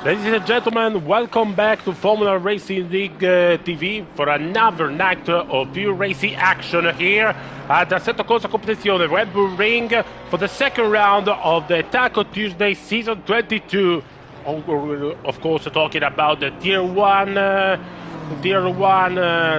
Ladies and gentlemen, welcome back to Formula Racing League TV for another night of pure racing action here at the Assetto Corsa Competizione Red Bull Ring for the second round of the Taco Tuesday Season 22. Of course, talking about the Tier 1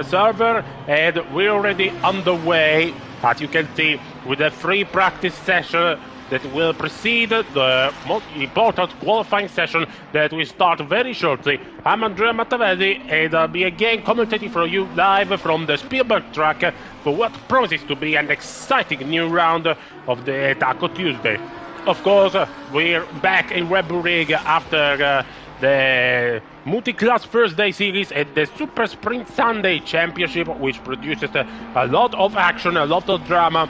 server, and we're already underway, as you can see, with a free practice session that will precede the most important qualifying session that will start very shortly. I'm Andrea Mattavelli, and I'll be again commentating for you live from the Spielberg track for what promises to be an exciting new round of the Taco Tuesday. Of course, we're back in Red Bull Ring after the multi-class first day series and the Super Sprint Sunday Championship, which produces a lot of action, a lot of drama,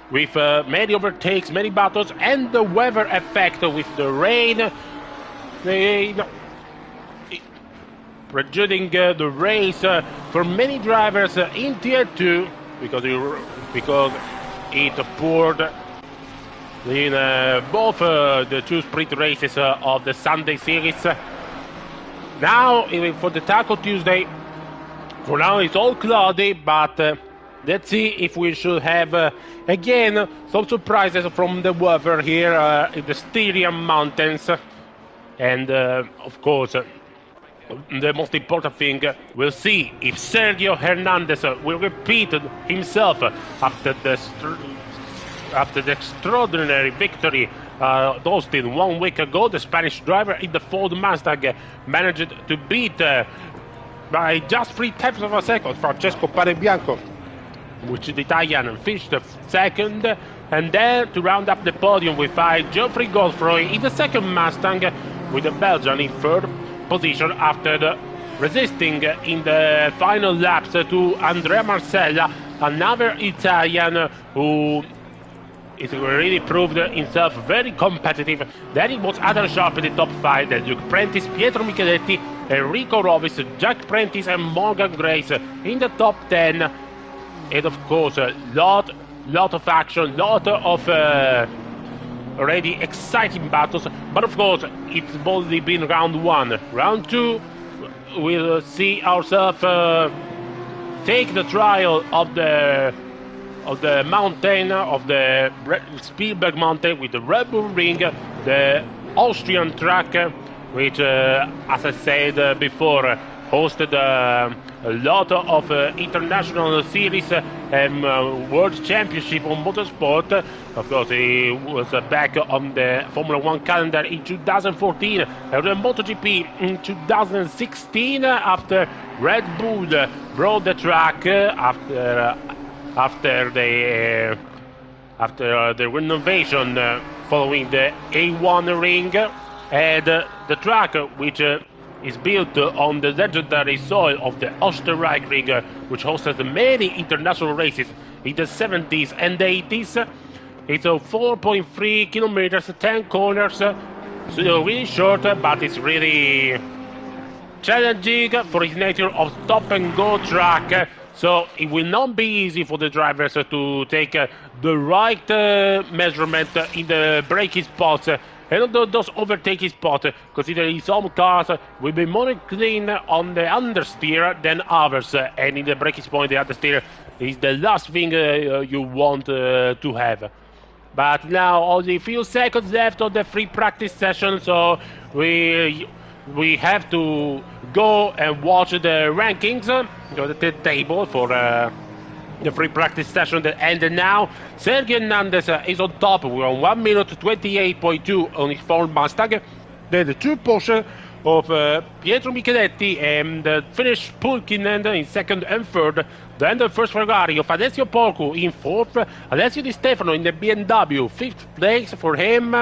with many overtakes, many battles, and the weather effect with the rain, prejudicing the race for many drivers in Tier 2 because it poured in both the two sprint races of the Sunday series. Now, for the Taco Tuesday, for now it's all cloudy, but let's see if we should have again some surprises from the weather here in the Styrian Mountains. And of course, the most important thing, we'll see if Sergio Hernandez will repeat himself after the extraordinary victory at Austin 1 week ago. The Spanish driver in the Ford Mustang managed to beat by just 3/10 of a second Francesco Panebianco, which the Italian finished second, and then to round up the podium we find Geoffrey Godfroy in the second Mustang, with the Belgian in third position after resisting in the final laps to Andrea Marcella, another Italian who is really proved himself very competitive. Then it was Adam Sharp in the top 5, then Luke Prentice, Pietro Micheletti, Enrico Rovis, Jack Prentice and Morgan Grace in the top 10. And of course, a lot of action, lot of already exciting battles. But of course, it's only been round 1. Round 2, we'll see ourselves take the trial of the mountain, of the Spielberg Mountain with the Red Bull Ring, the Austrian track, which, as I said before, hosted a lot of international series and World Championship on motorsport. Of course, he was back on the Formula 1 calendar in 2014, and the MotoGP in 2016 after Red Bull brought the track after the renovation following the A1 ring, and the track, which is built on the legendary soil of the Österreich, which hosted many international races in the 70s and 80s. It's 4.3 kilometers, 10 corners, so really short, but it's really challenging for its nature of stop-and-go track. So it will not be easy for the drivers to take the right measurement in the braking spots, and those overtaking spots, considering some cars will be more clean on the understeer than others, and in the braking spot the understeer is the last thing you want to have. But now only a few seconds left of the free practice session, so we have to go and watch the rankings, the table for the free practice session that ended now. Sergio Hernandez is on top. We're on 1 minute 28.2 on his Ford Mustang. Then the two Porsche of Pietro Micheletti and Finnish Pulkkinen in second and third. Then the first Ferrari of Alessio Porcu in fourth. Alessio Di Stefano in the BMW, fifth place for him.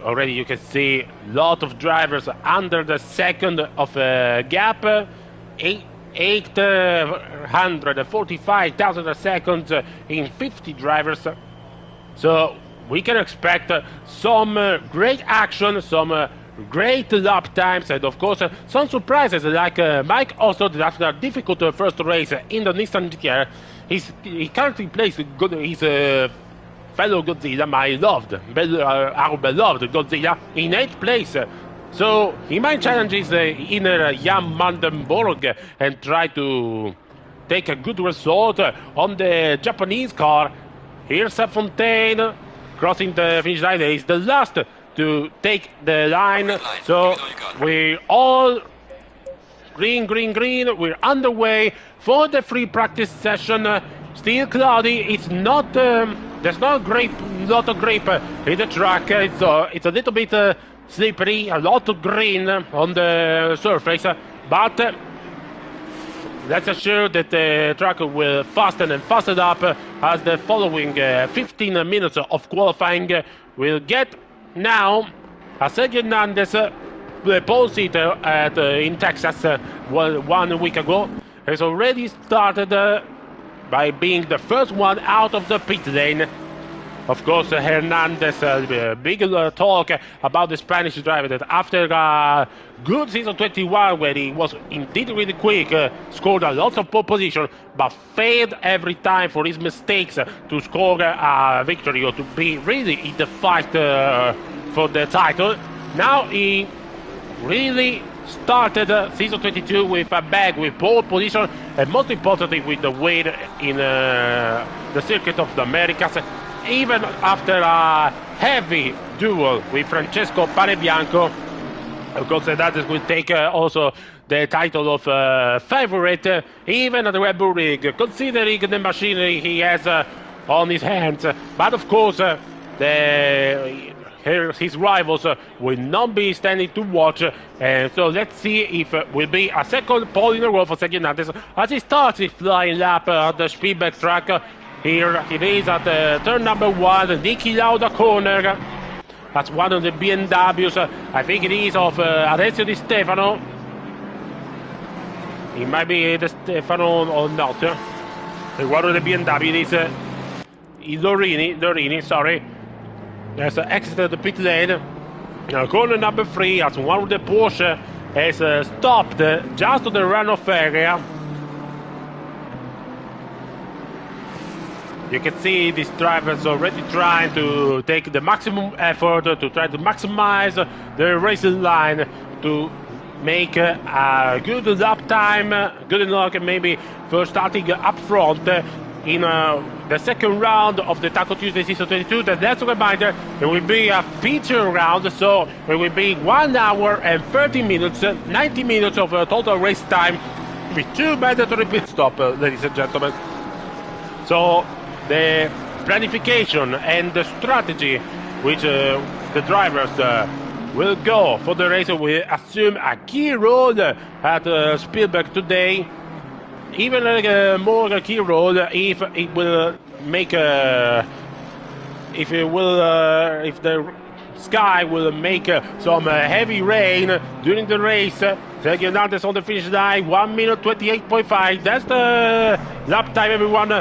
Already you can see a lot of drivers under the second of gap. 845,000 seconds in 50 drivers. So we can expect some great action, some great lap times, and of course some surprises like Mike Ossold after a difficult first race in the Nissan GTR. He currently plays good. He's fellow Godzilla, my our beloved Godzilla, in 8th place. So he might challenge his inner Jan Mandenborg and try to take a good result on the Japanese car. Here's Fontaine crossing the finish line. He's the last to take the line. So we're all green. We're underway for the free practice session. Still cloudy. It's not. There's not a lot of grape in the track. It's a little bit slippery. A lot of green on the surface, but let's assure that the track will fasten and fasten up as the following 15 minutes of qualifying will get now. Sergio Hernandez, the pole sitter in Texas 1 week ago, has already started by being the first one out of the pit lane. Of course, Hernandez, big talk about the Spanish driver that after a good season 21, where he was indeed really quick, scored a lot of pole position, but failed every time for his mistakes to score a victory or to be really in the fight for the title. Now he really started season 22 with a bag, with pole position, and most importantly with the weight in the Circuit of the Americas. Even after a heavy duel with Francesco Panebianco, of course, Hernandez will take also the title of favorite, even at the Red Bull Ring, considering the machinery he has on his hands. But of course, his rivals will not be standing to watch, and so let's see if it will be a second pole in a row for Sergio Hernandez as he starts his flying lap at the Spielberg track. Here it is at turn number 1, Niki Lauda corner. That's one of the BMWs, I think it is of Alessio Di Stefano. It might be Di Stefano or not. One of the BMW is Lorini, sorry. Has exited the pit lane. Corner number 3, as one of the Porsche has stopped just to the runoff area. You can see these drivers already trying to take the maximum effort to try to maximize the racing line to make a good lap time, good enough maybe for starting up front in the second round of the Taco Tuesday Season 22. That's a reminder, it will be a feature round, so it will be 1 hour and 30 minutes, 90 minutes of total race time with 2 mandatory pit stops, ladies and gentlemen. So the planification and the strategy which the drivers will go for the race will assume a key role at Spielberg today. Even more key role if it will make if the sky will make some heavy rain during the race. Sergio Hernandez on the finish line, 1 minute 28.5. That's the lap time everyone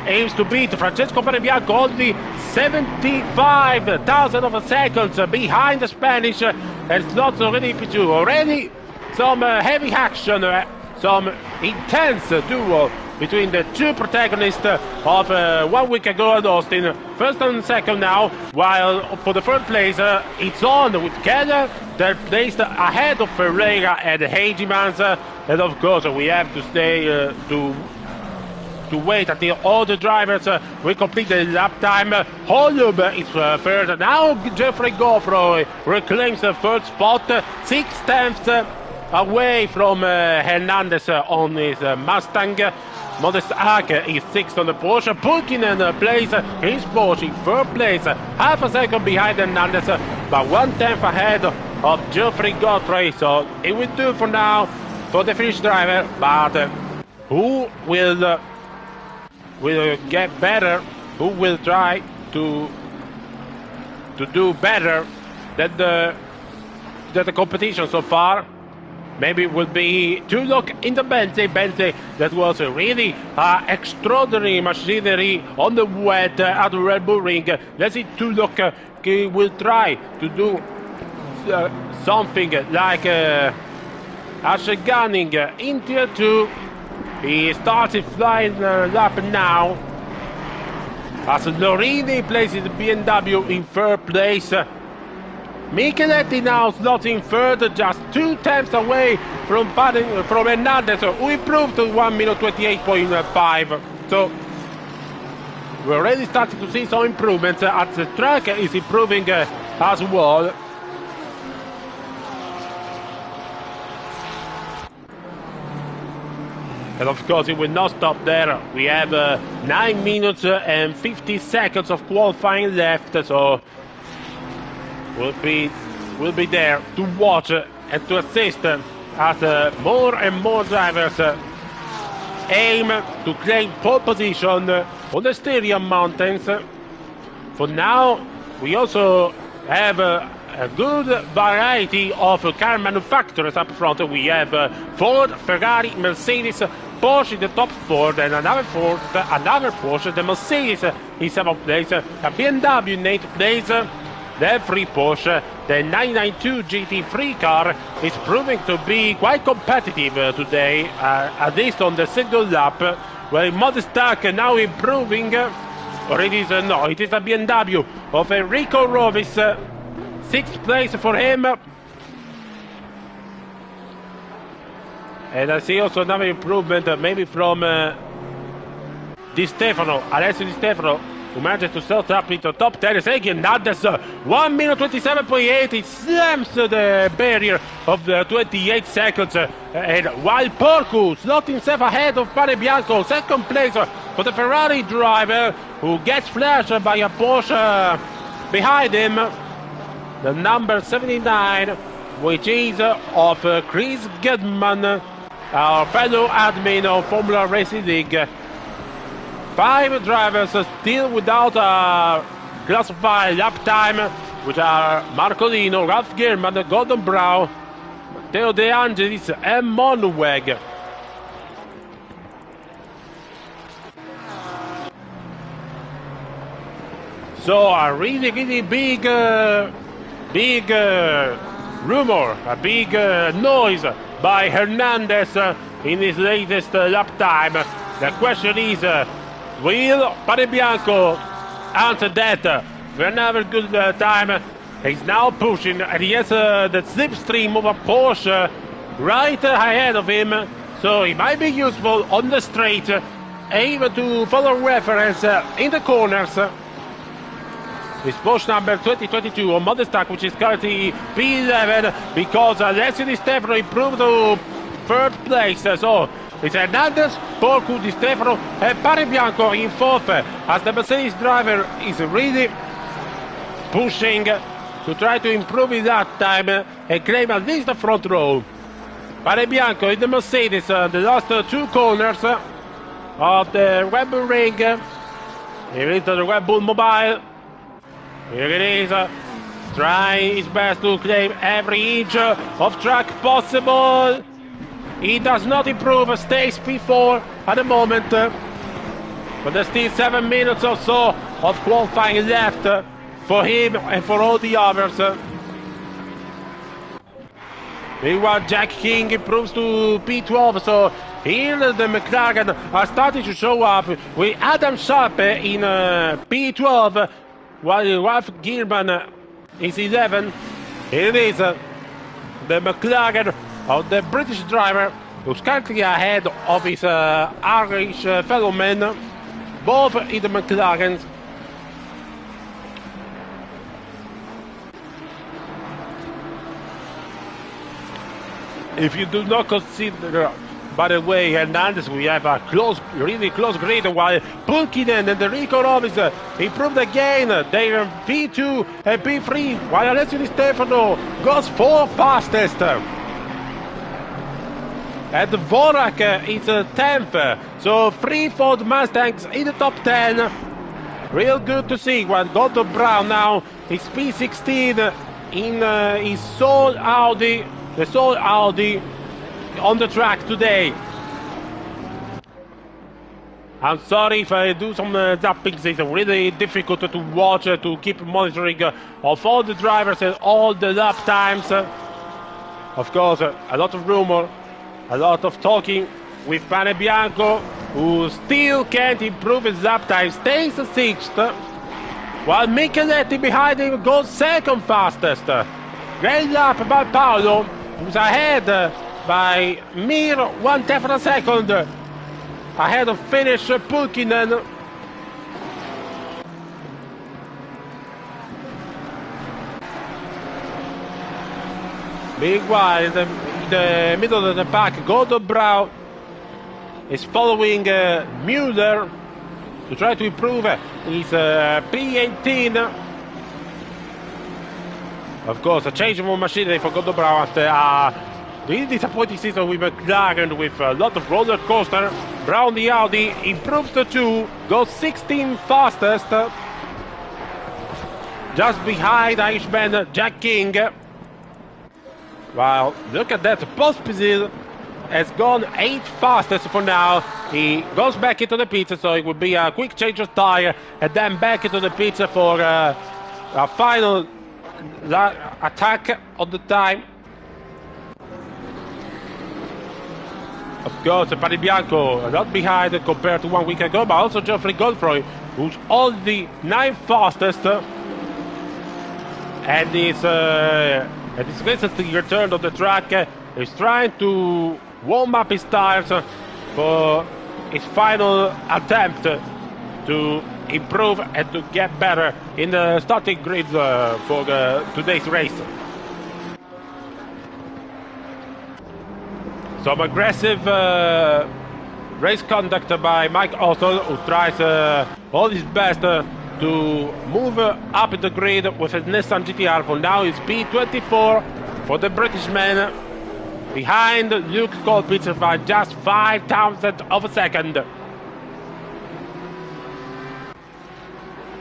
aims to beat. Francesco Panebianco only 75,000 of a seconds behind the Spanish, and slots already P2. Already some heavy action, some intense duel between the two protagonists of 1 week ago at Austin. First and second now, while for the third place it's on with Keller. They're placed ahead of Ferreira and Heijmans, and of course we have to stay to wait until all the drivers will complete the lap time. Holub is third. Now Jeffrey Goffroy reclaims the third spot, 6 tenths away from Hernandez on his Mustang. Modest Ark is 6th on the Porsche. Pulkkinen plays his Porsche in 3rd place, half a second behind Hernandez, but 1 tenth ahead of Geoffrey Godfrey. So it will do for now for the Finnish driver, but who will get better? Who will try to do better than the competition so far? Maybe it will be Tulloch in the Bentley that was really extraordinary machinery on the wet at the Red Bull Ring. Let's see, Tulloch will try to do something like Asher Gunning in Tier 2. He started flying lap now. as Lorini places BMW in third place. Micheletti now slotting third, just 2 tenths away from Hernandez, who improved to 1 minute 28.5. So we're already starting to see some improvements as the track is improving as well. And of course, it will not stop there. We have 9 minutes and 50 seconds of qualifying left, so we'll be there to watch and to assist as more and more drivers aim to claim pole position on the Styrian Mountains. For now, we also have a good variety of car manufacturers up front. We have Ford, Ferrari, Mercedes, Porsche in the top 4, and another Ford, another Porsche. The Mercedes in 7th place, a BMW in 8th place, the 3 Porsche. The 992 GT3 car is proving to be quite competitive today, at least on the single lap, where Modestack now improving, or it is no, it is a BMW of Enrico Rovis, 6th place for him. And I see also another improvement, maybe from Di Stefano, Alessio Di Stefano, who managed to set up into top 10. Again, Hernandez, 1 minute 27.8. It slams the barrier of the 28 seconds. And while Porcu slots himself ahead of Panebianco, 2nd place for the Ferrari driver, who gets flashed by a Porsche behind him. The number 79, which is of Chris Goodman, our fellow admin of Formula Racing League. 5 drivers still without a classified lap time, which are Marcolino, Ralf Gierman, Gordon Brown, Matteo De Angelis, and Monweg. So a really, really big rumor, a big noise by Hernandez in his latest lap time. The question is, will Panebianco answer that for another good time? He's now pushing, and he has the slipstream of a Porsche right ahead of him, so it might be useful on the straight, even to follow reference in the corners. It's Porsche number 2022 on Modestack, which is currently P11, because Alessio Di Stefano improved to 3rd place. So it's Hernandez, Porcu, Di Stefano, and Panebianco in 4th, as the Mercedes driver is really pushing to try to improve his lap time and claim at least the front row. Panebianco in the Mercedes, the last 2 corners of the Red Bull Ring. Here is the Red Bull Mobile. Here it is, trying his best to claim every inch of track possible. He does not improve, stays P4 at the moment, but there's still 7 minutes or so of qualifying left for him and for all the others. Meanwhile, Jack King improves to P12, so here the McLaren are starting to show up with Adam Sharp in P12, while Ralf Gierman is 11. Here it is, the McLaren of the British driver, who's currently ahead of his Irish fellow men, both in the McLarens. If you do not consider, by the way, Hernandez, we have a really close grid, while Pulkkinen and Enrico Rovis improved again. They are P2 and P3, while Alessio Di Stefano goes 4th fastest. And Vorak is 10th, so 3 Ford Mustangs in the top 10. Real good to see. While Gordon Brown now is P16 in his sole Audi, the sole Audi on the track today. I'm sorry if I do some zappings. It's really difficult to watch, to keep monitoring of all the drivers and all the lap times. Of course, a lot of rumor, a lot of talking with Panebianco, who still can't improve his lap time, stays 6th, while Micheletti behind him goes 2nd fastest. Great lap by Paolo, who's ahead by mere 1/10 of a second, ahead of Finnish Pulkkinen. Meanwhile, in the middle of the pack, Gordon Brown is following Müller to try to improve his P18. Of course, a change of machinery for Gordon Brown after a really disappointing season with McLaren with a lot of roller coaster. Brown, the Audi, improves to 2, goes 16 fastest, just behind Irishman Jack King. Well, look at that, Pospisil has gone 8th fastest for now. He goes back into the pits, so it will be a quick change of tire and then back into the pits for a final attack on the time. Of course, Panebianco not behind compared to 1 week ago, but also Geoffrey Godfrey, who's only 9th fastest and is recently returned on the track. He's trying to warm up his tires for his final attempt to improve and to get better in the starting grid for today's race. Some aggressive race conduct by Mike Ostle, who tries all his best to move up in the grid with his Nissan GTR. For now, it's P24 for the British man, behind Luke Colpitz by just 0.5 of a second.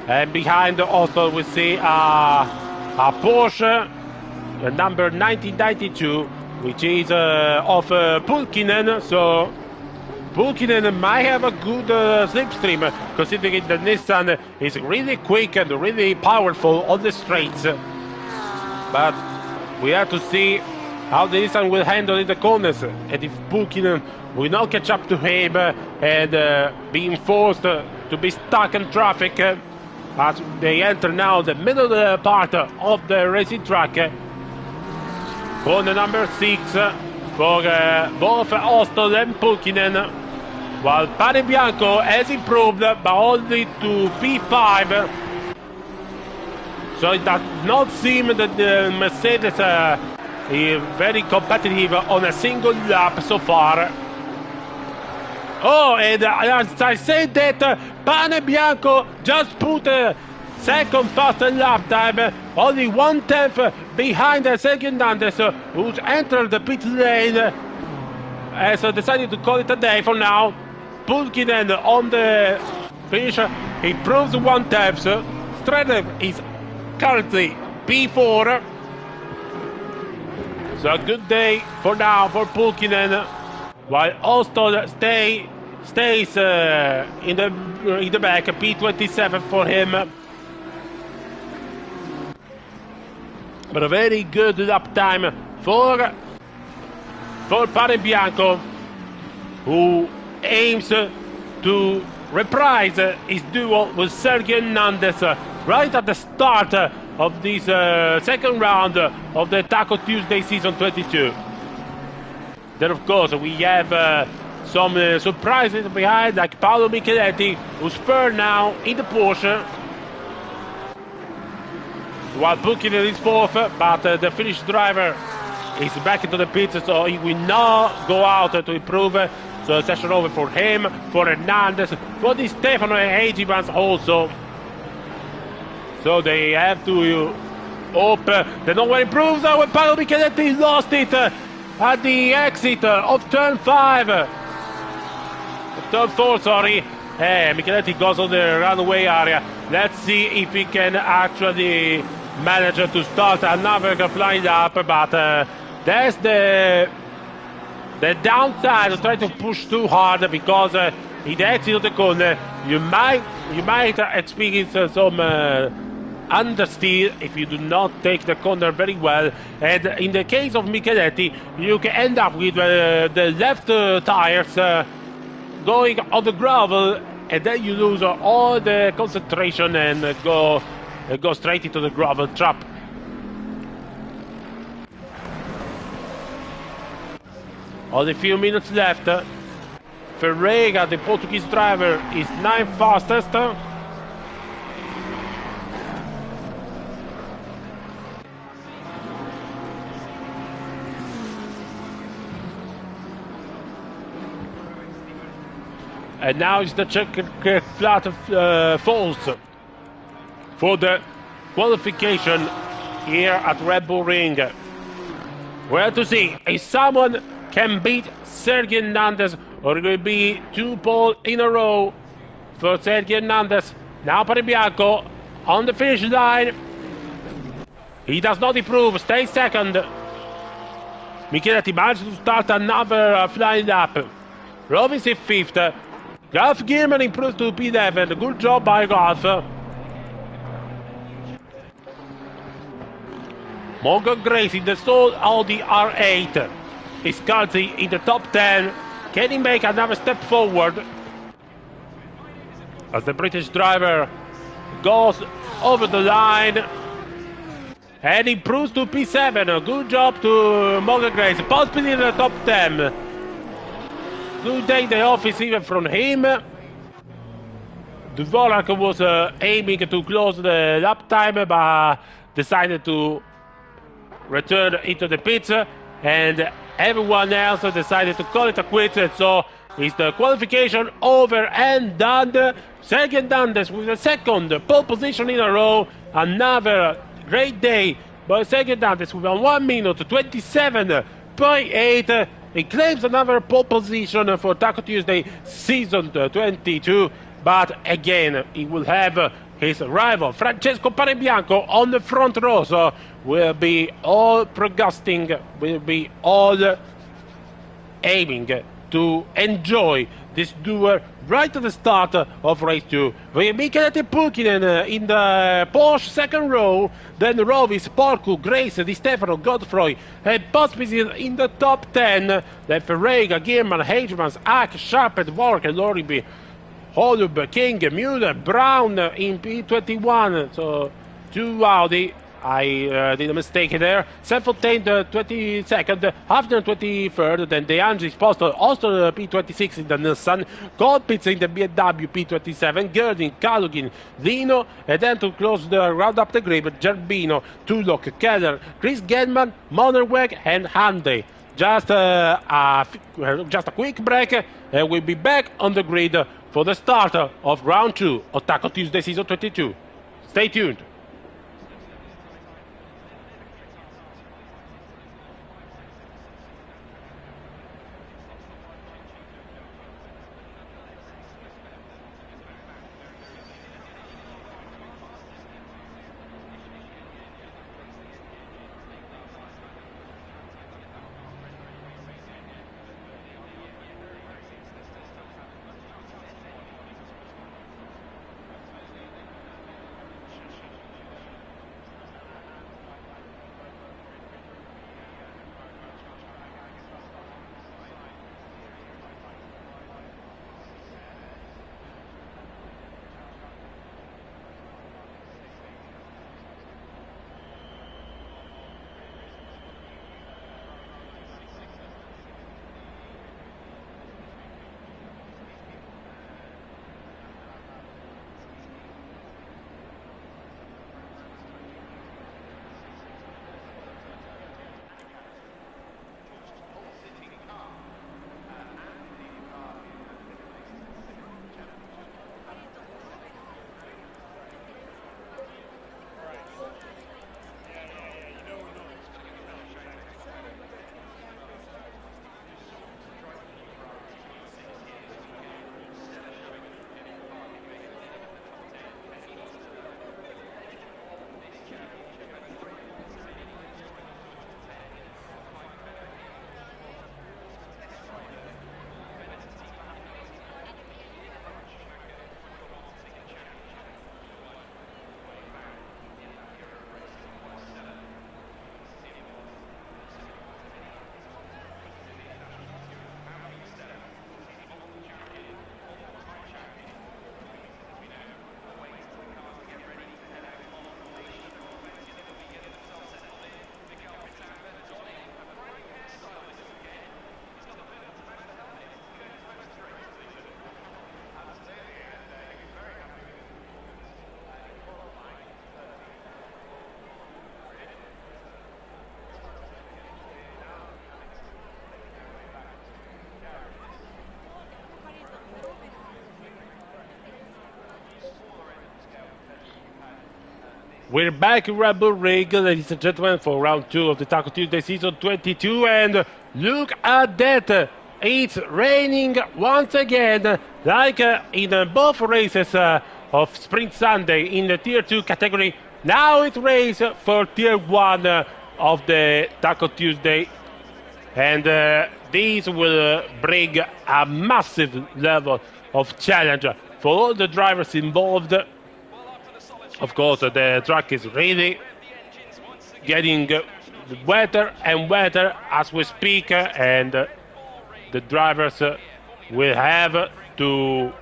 And behind also we see a Porsche, the number 1992, which is of Pulkkinen, so Pulkkinen might have a good slipstream, considering the Nissan is really quick and really powerful on the straights. But we have to see how the Nissan will handle in the corners, and if Pulkkinen will not catch up to him and being forced to be stuck in traffic as they enter now the middle part of the racing track. Corner number 6 for both Ostle and Pulkkinen, while Panebianco has improved but only to P5. So it does not seem that the Mercedes is very competitive on a single lap so far. Oh, and as I said that, Panebianco just put second fastest lap time, only 1/10 behind Sergio Hernandez, who's entered the pit lane, has decided to call it a day for now. Pulkkinen on the finish, he proves 1/10. Stradler is currently P4. So a good day for now for Pulkkinen, while Ostle stays in the back, P27 for him. But a very good lap time for Panebianco, who aims to reprise his duel with Sergio Hernandez right at the start of this second round of the Taco Tuesday Season 22. Then, of course, we have some surprises behind, like Paolo Micheletti, who's third now in the Porsche, while Pulkkinen is 4th, but the Finnish driver is back into the pits, so he will not go out to improve. So session over for him, for Hernandez, for Di Stefano and Agimans also. So they have to hope that no one improves. When Paolo Micheletti lost it at the exit of turn 5. Turn 4, sorry. Micheletti goes on the runaway area. Let's see if he can actually manage to start another flying lap, but that's the downside of trying to push too hard, because in the exit of the corner you might experience some understeer if you do not take the corner very well. And in the case of Micheletti, you can end up with the left tires going on the gravel, and then you lose all the concentration and go straight into the gravel trap. Only a few minutes left. Ferreira, the Portuguese driver, is 9th fastest. And now it's the checkered flat falls for the qualification here at Red Bull Ring. Well, to see if someone can beat Sergio Hernandez, or it will be 2 pole in a row for Sergio Hernandez. Now Panebianco on the finish line. He does not improve, stays second. Micheletti managed to start another flying lap. Rovis is 5th. Ralph Gilman improves to P11. Good job by Ralph. Morgan Grace in the sole Audi R8 is currently in the top 10. Can he make another step forward as the British driver goes over the line and improves to P7? Good job to Morgan Grace. Possibly in the top 10. Good day in the office even from him. Dvorak was aiming to close the lap time, but decided to return into the pits, and everyone else decided to call it a quit. So it's the qualification over and done. Sergio Hernandez with the second pole position in a row. Another great day by Sergio Hernandez with a 1 minute 27.8. He claims another pole position for Taco Tuesday season 22, but again he will have his rival Francesco Panebianco on the front row, so will be all protesting, will be all aiming to enjoy this duel right at the start of race 2. With Micheletti Pulkkinen in the Porsche second row, then Rovis, Porcu, Grace, Di Stefano, Godfrey, and Pospisil in the top 10. Then Ferreira, Gierman, Hagemans, Ack, Sharp, Vork, Loriby, Holub, King, Mueller, Brown in P21. So 2 Audi. I did a mistake there. Self-Fontaine 22nd, Hafner 23rd, then De Angelis Postel, also P26 in the Nissan, Colpitz in the BMW P27, Gerding, Kalugin, Lino, and then to close the round up the grid, Gerbino, Tulok, Keller, Chris Gedman, Monerweg, and Hyundai. Just a quick break, and we'll be back on the grid for the start of round 2 of Taco Tuesday Season 22. Stay tuned. We're back in Red Bull Ring, ladies and gentlemen, for round 2 of the Taco Tuesday season 22. And look at that. It's raining once again, like in both races of Sprint Sunday in the Tier 2 category. Now it rains for Tier 1 of the Taco Tuesday. And this will bring a massive level of challenge for all the drivers involved. Of course, the track is really getting wetter and wetter as we speak, and the drivers will have to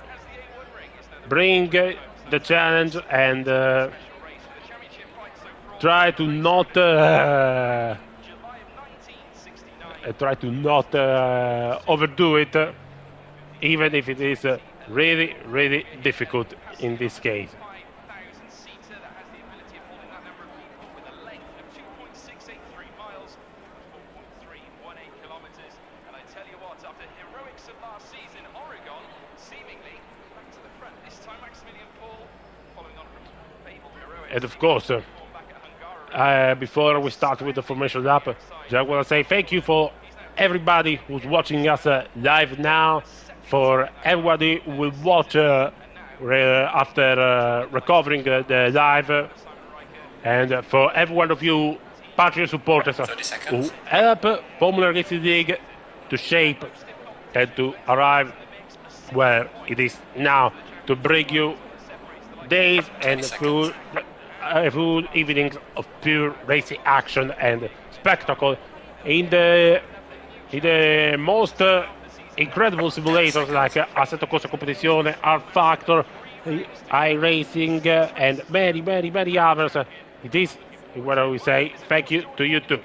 bring the challenge and try to not overdo it, even if it is really, really difficult in this case. And of course, before we start with the formation lap, just want to say thank you for everybody who's watching us live now, for everybody who will watch after recovering the live, and for every one of you Patreon supporters who help Formula Racing League to shape and to arrive where it is now, to bring you days and full evenings of pure racing action and spectacle in the most incredible simulators like Assetto Corsa Competizione, R-Factor, iRacing, and many others. It is what we say thank you to you too.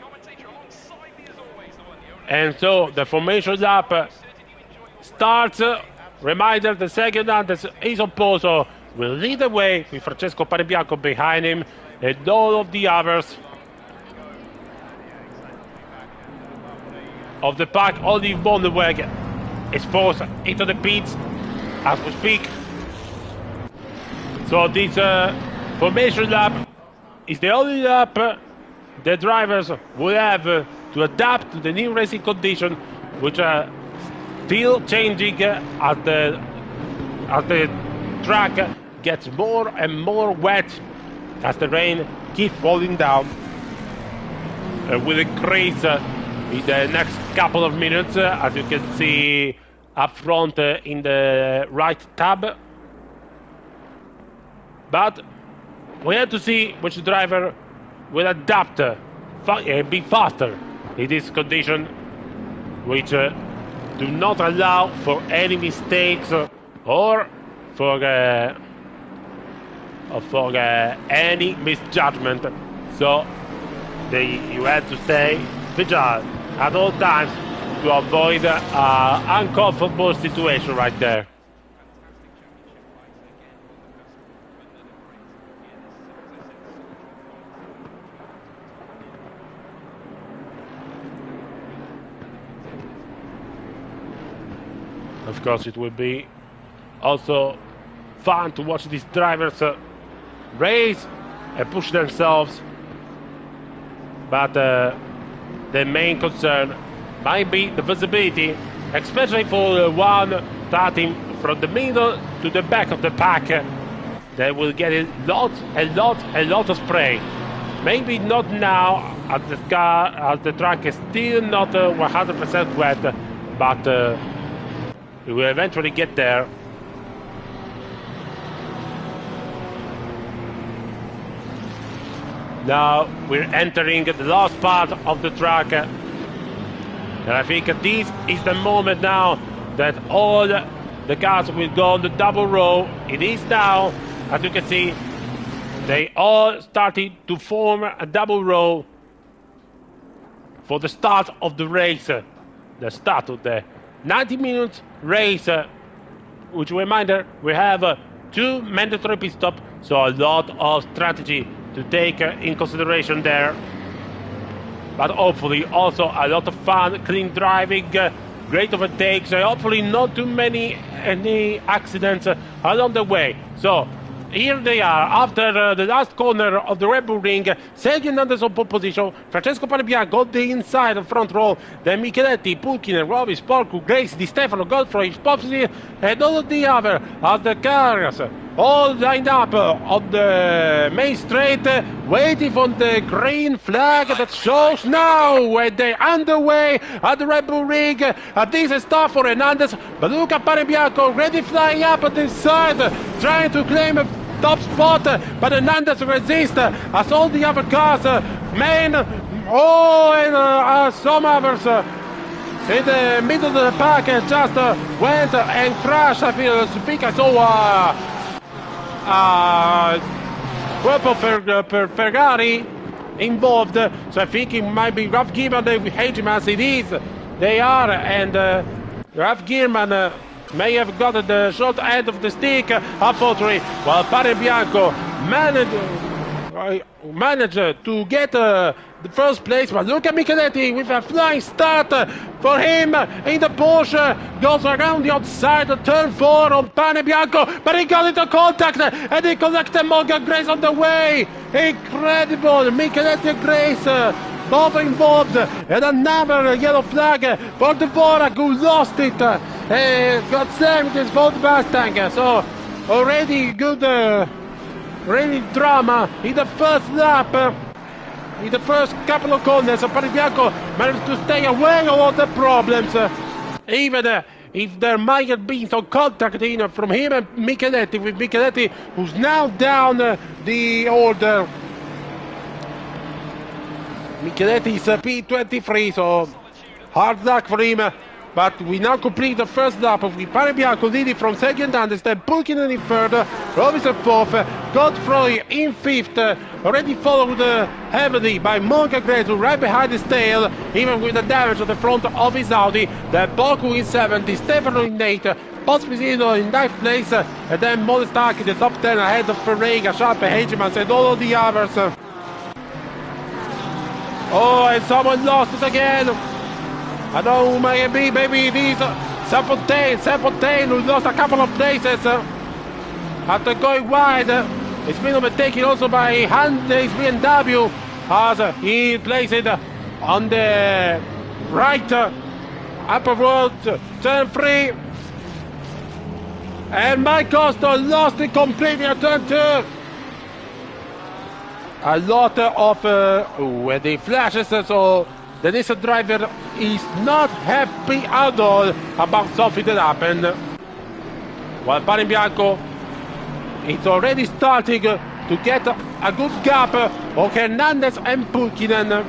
And so the formation lap starts. Reminder, the second Antes is on Pozo will lead the way with Francesco Panebianco behind him, and all of the others of the pack. Only Vonderweg is forced into the pits as we speak. So this formation lap is the only lap the drivers will have to adapt to the new racing condition, which are still changing as the track gets more and more wet as the rain keeps falling down. Will increase in the next couple of minutes, as you can see up front in the right tab. But we have to see which driver will adapt, be faster in this condition, which do not allow for any mistakes or for any misjudgment. So you have to stay vigilant at all times to avoid an uncomfortable situation right there. Of course, it will be also fun to watch these drivers race and push themselves, but the main concern might be the visibility, especially for one starting from the middle to the back of the pack. They will get a lot of spray. Maybe not now, as the track is still not 100% wet, but we will eventually get there. Now we're entering the last part of the track, and I think this is the moment now that all the cars will go on the double row. It is now, as you can see, they all started to form a double row for the start of the race, the start of the 90-minute race, which reminder, we have 2 mandatory pit stops, so a lot of strategy to take in consideration there, but hopefully also a lot of fun, clean driving, great overtakes, hopefully not too many any accidents along the way. So here they are, after the last corner of the Red Bull Ring. Sergio Hernandez on pole position, Francesco Panebianco on the inside of front row, then Micheletti, Pulkinen, Robbie, Sporku, Grace, Di Stefano, Godfrey, Popsy, and all of the other of the cars, all lined up on the main straight, waiting for the green flag that shows now when they're underway at the Red Bull Ring. This is tough for Hernandez, but Luca Panebianco already flying up at the side, trying to claim a top spot, but Hernandez resists as all the other cars, and some others in the middle of the pack just went and crashed. I think I saw purple Ferrari involved, so I think it might be Ralf Gierman and Hageman as it is. They are, and Ralf Gierman may have gotten the short end of the stick, unfortunately, while Panebianco managed to get the first place. But look at Micheletti with a flying start for him in the Porsche. Goes around the outside of turn 4 on Panebianco, but he got into contact and he collected Morgan Grace on the way. Incredible! Micheletti and Grace both involved, and another yellow flag for Dvorak, who lost it. Got slammed with both Mustang. So already good, really drama in the first lap. In the first couple of corners, Panebianco managed to stay away from all the problems. Even if there might have been some contact from him and Micheletti, with Micheletti who's now down the order. Micheletti is P23, so hard luck for him. But we now complete the first lap of Panebianco leading from Sergio Hernandez, then Pulkinen in third, Robinson fourth, Godfrey in fifth, already followed heavily by Morgan Grace, right behind his tail, even with the damage on the front of his Audi. Then Boku in seventh, Stefano in eighth, Pospisilio in ninth place, and then Molestak in the top 10 ahead of Ferreira, Sharp, Hageman, and all of the others. Oh, and someone lost it again. I don't know who may be, maybe it is Saint-Fontaine, who lost a couple of places after going wide. It's been overtaken also by Hyundai's BMW as he placed it on the right upper road, turn 3. And Mike Costa lost it completely at turn 2. A lot of the flashes, so the Nissan driver is not happy at all about something that happened. While Panebianco is already starting to get a good gap of Hernandez and Pulkinen.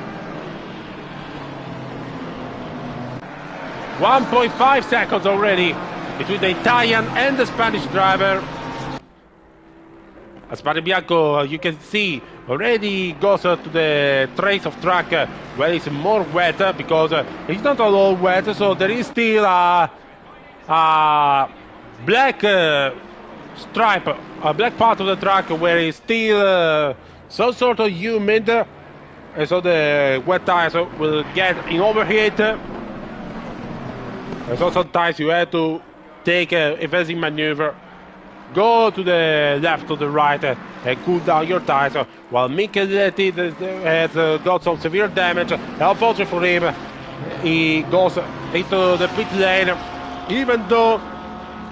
1.5 seconds already between the Italian and the Spanish driver. As Panebianco, you can see, already goes to the trace of track where it's more wet, because it's not all wet, so there is still a black stripe, a black part of the track where it's still some sort of humid, and so the wet tires will get in overheat. And so sometimes you have to take a evasive maneuver, go to the left or the right and cool down your tires, while Micheletti has got some severe damage. Unfortunately for him, he goes into the pit lane, even though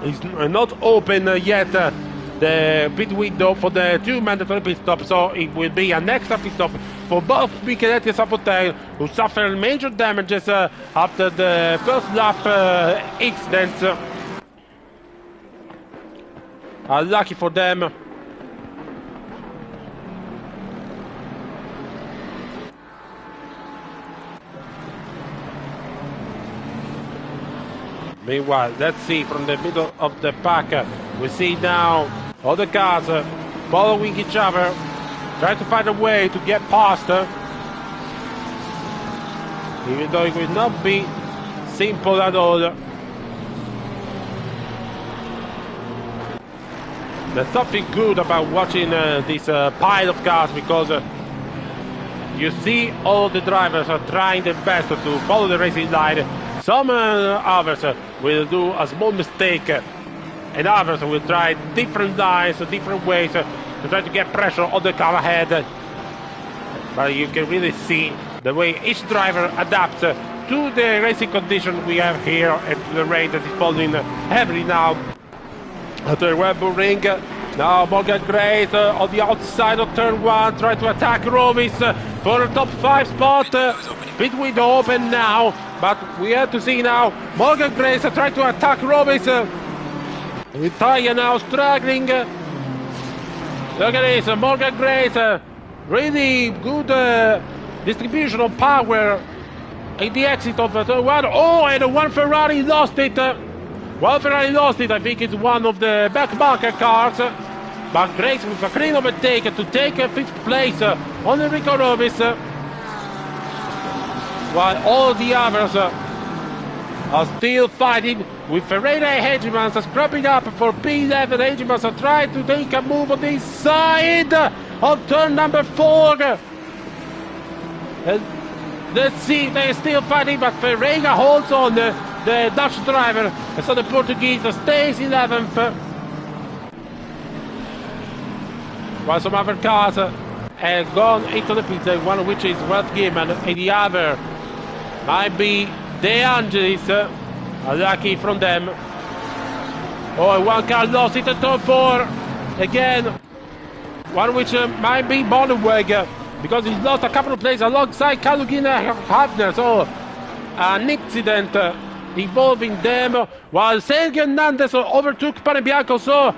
it's not open yet the pit window for the 2 mandatory pit stops, so it will be an extra pit stop for both Micheletti and Saint-Fontaine, who suffered major damages after the first lap incident. Lucky for them. Meanwhile, let's see from the middle of the pack. We see now all the cars following each other, trying to find a way to get past. Even though it will not be simple at all. There's something good about watching this pile of cars, because you see all the drivers are trying their best to follow the racing line. Some others will do a small mistake and others will try different lines, different ways to try to get pressure on the car ahead. But you can really see the way each driver adapts to the racing condition we have here at the rain that is falling heavily now at the Red Bull Ring. Now Morgan Grace on the outside of turn 1, trying to attack Rovis for the top 5 spot. Pit window open now, but we have to see now Morgan Grace trying to attack Rovis. Italia now struggling. Look at this, Morgan Grace, really good distribution of power in the exit of turn 1. Oh, and one Ferrari lost it. Well, Ferrari lost it. I think it's one of the back marker cars. But Grace with a clean overtake to take 5th place on Enrico Rovis. While all the others are still fighting with Ferreira and Hedgemans scrapping up for P11. Hedgemans are trying to take a move on the side of turn number 4. Let's see, they're still fighting, but Ferreira holds on the Dutch driver, and so the Portuguese stays 11th. While some other cars have gone into the pits, one of which is Ralph Gilman, and the other might be De Angelis. Lucky from them. Oh, one car lost it at turn 4. Again, one which might be Bonenweg, because he lost a couple of places alongside Kalugina Hafner. So, an incident involving them, while Sergio Hernandez overtook Panebianco, so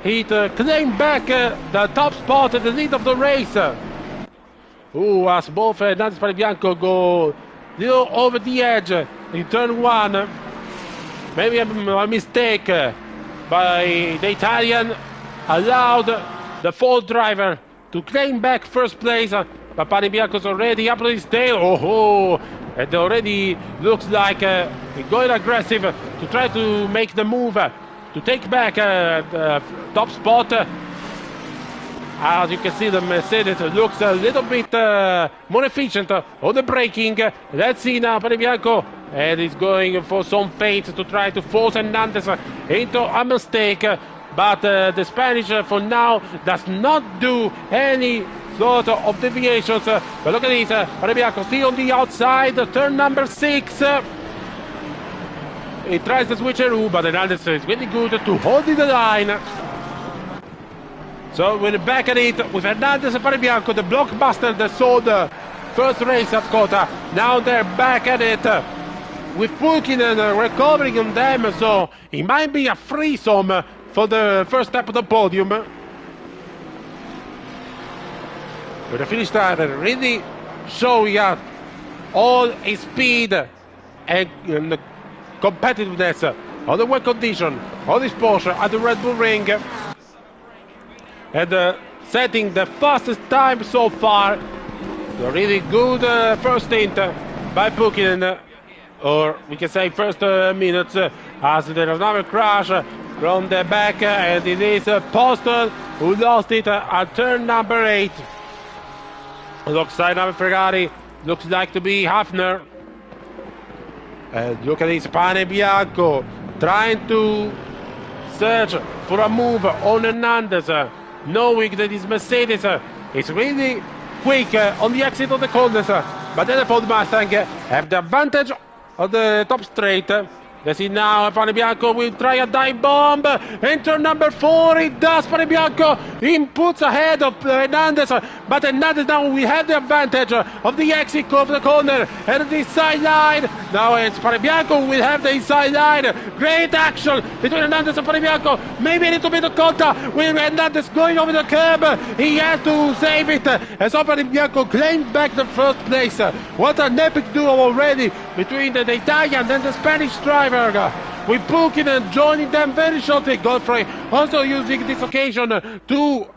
he claimed back the top spot at the lead of the race. As both Hernandez and Panebianco go little over the edge in turn 1. Maybe a mistake by the Italian allowed the Ford driver to claim back first place, but Panebianco's already up to his tail. Oh, it already looks like going aggressive to try to make the move to take back the top spot. As you can see, the Mercedes looks a little bit more efficient on the braking. Let's see now Panebianco, and he's going for some feint to try to force Hernandez into a mistake. But the Spanish for now does not do any sort of deviations. But look at this, Panebianco still on the outside, turn number 6. He tries to switch a but Hernandez is really good to hold in the line. So we're back at it with Hernandez and Panebianco, the blockbuster that saw the first race at Kota. Now they're back at it with Pulkkinen recovering on them, so it might be a threesome for the first step of the podium. With the Finnish driver really showing out all his speed and competitiveness on the wet condition, on his Porsche at the Red Bull Ring. And setting the fastest time so far. A really good first stint by Pulkkinen, or we can say first minutes, as there is another crash from the back, and it is Postel who lost it at turn number 8. Alongside another Ferrari, looks like to be Hafner. And look at this, Panebianco trying to search for a move on Hernandez, knowing that his Mercedes is really quick on the exit of the corners, but then the Ford Mustang have the advantage of the top straight. Let's see now, Panebianco will try a dive bomb. Enter number 4, it does. Panebianco puts ahead of Hernandez, but Hernandez now will have the advantage of the exit of the corner and the sideline. Now it's Panebianco will have the inside line. Great action between Hernandez and Panebianco. Maybe a little bit of contact with Hernandez going over the curb. He has to save it. And so Panebianco claimed back the first place. What an epic duo already between the Italian and the Spanish driver. With Pulkkinen joining them very shortly. Godfrey also using this occasion to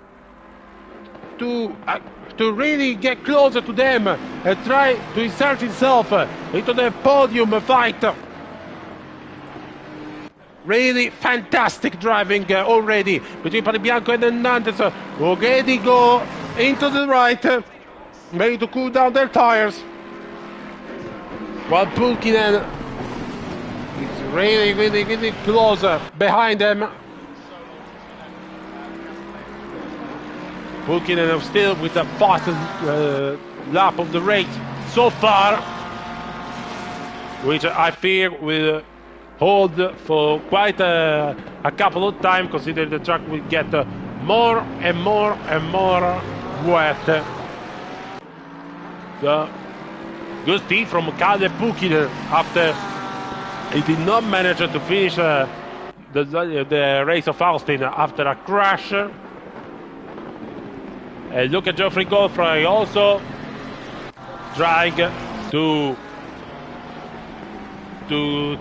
really get closer to them and try to insert himself into the podium fight. Really fantastic driving already between Panebianco and Hernandez. Already go into the right, maybe to cool down their tires. While Pulkkinen is really close behind them. Pulkkinen still with the fastest lap of the race so far, which I fear will hold for quite a couple of times, considering the track will get more and more and more wet. So, good speed from Kalle Pulkkinen after he did not manage to finish the race of Austin after a crash. And look at Geoffrey Godfrey also trying to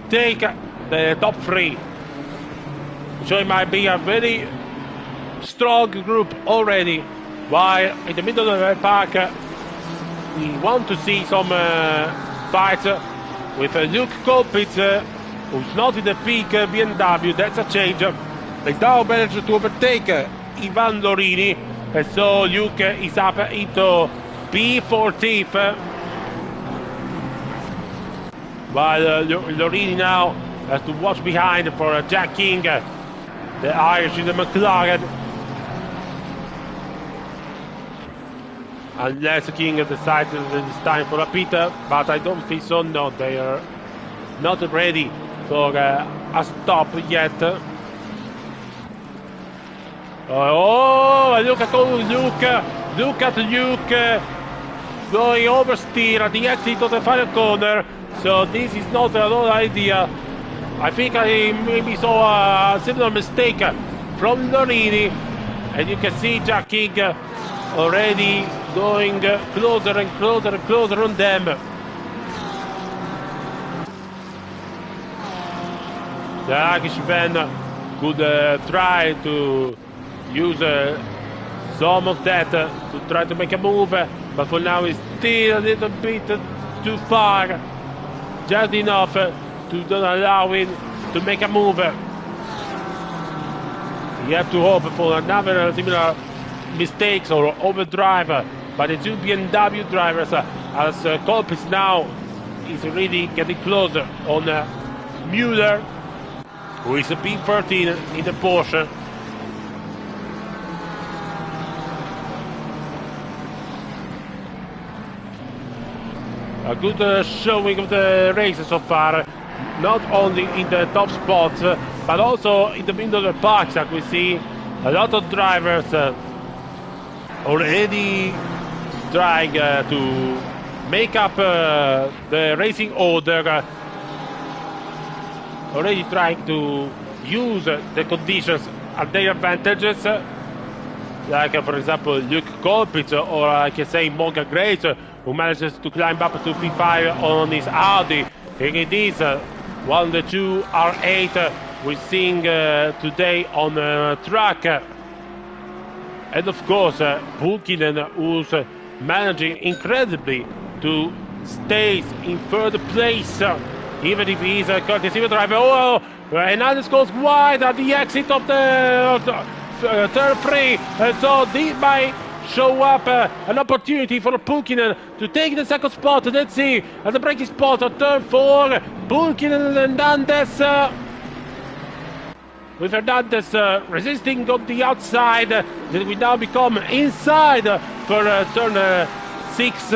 take the top three. So it might be a very strong group already, while in the middle of the pack we want to see some fights with Luke Colpitts, who's not in the peak BMW. That's a change. They now managed to overtake Ivan Lorini, and so Luke is up into P14th, while Lorini now has to watch behind for Jack King, the Irish in the McLaren. Unless King decides it's time for a pit, but I don't think so. No, they are not ready for a stop yet. Oh, look at Luke! Look at Luke going oversteer at the exit of the final corner. So this is not a good idea. I think I maybe saw a similar mistake from Lorini, and you can see Jack King already going closer and closer and closer on them. The Irishman could try to use some of that to try to make a move, but for now it's still a little bit too far, just enough to not allow him to make a move. You have to hope for another similar mistakes or overdrive by the two BMW drivers, as Colpitts now is really getting closer on Müller, who is a P13 in the Porsche. A good showing of the race so far, not only in the top spots, but also in the middle of the parks, that we see a lot of drivers already trying to make up the racing order, already trying to use the conditions at their advantages, like for example Luke Colpitts, or I can say Morgan Grace, who manages to climb up to P5 on his Audi. Here it is, one of the two R8 we're seeing today on track. And of course, Pulkkinen, who's managing incredibly to stay in third place, even if he's a courtesy driver. Oh, Hernandez goes wide at the exit of the third free, and so this might show up an opportunity for Pulkkinen to take the second spot. Let's see, at the braking spot at turn 4, Pulkkinen and Hernandez. With Hernandez resisting on the outside, that will now become inside for turn 6.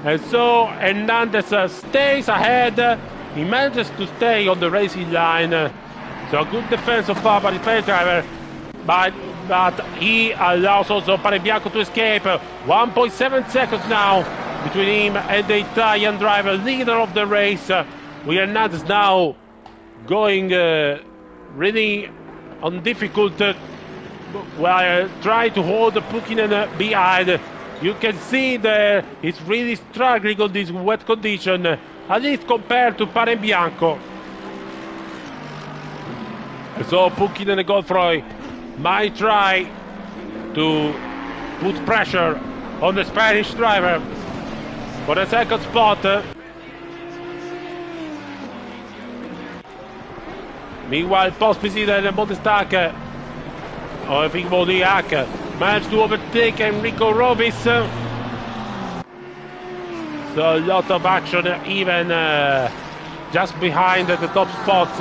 And so Hernandez stays ahead. He manages to stay on the racing line. So good defense so far by the Ferrari driver. But he allows also Panebianco to escape. 1.7 seconds now between him and the Italian driver, leader of the race. With Hernandez now going really on difficult while trying to hold Pulkkinen behind. You can see that he's really struggling on this wet condition, at least compared to Panebianco. So Pulkkinen and Godfrey might try to put pressure on the Spanish driver for the second spot. Meanwhile, Pospisil and Montestac, or I think Modiak, managed to overtake Enrico Rovis. So a lot of action even just behind the top spots.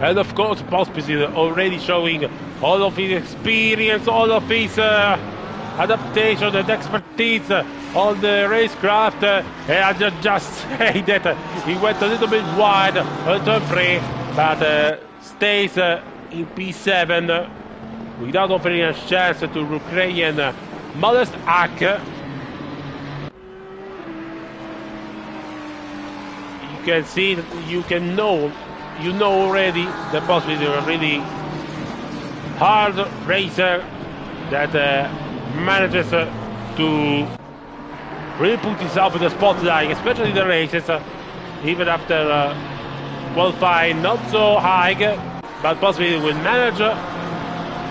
And of course, Pospisil already showing all of his experience, all of his adaptation and expertise on the racecraft. And I just say that he went a little bit wide on turn 3, but stays in P7 without offering a chance to Ukrainian Modest Ak. You can see that you know already that Pospisil is a really hard racer that manages to really put himself in the spotlight, especially the races, even after qualifying not so high, but Pospisil will manage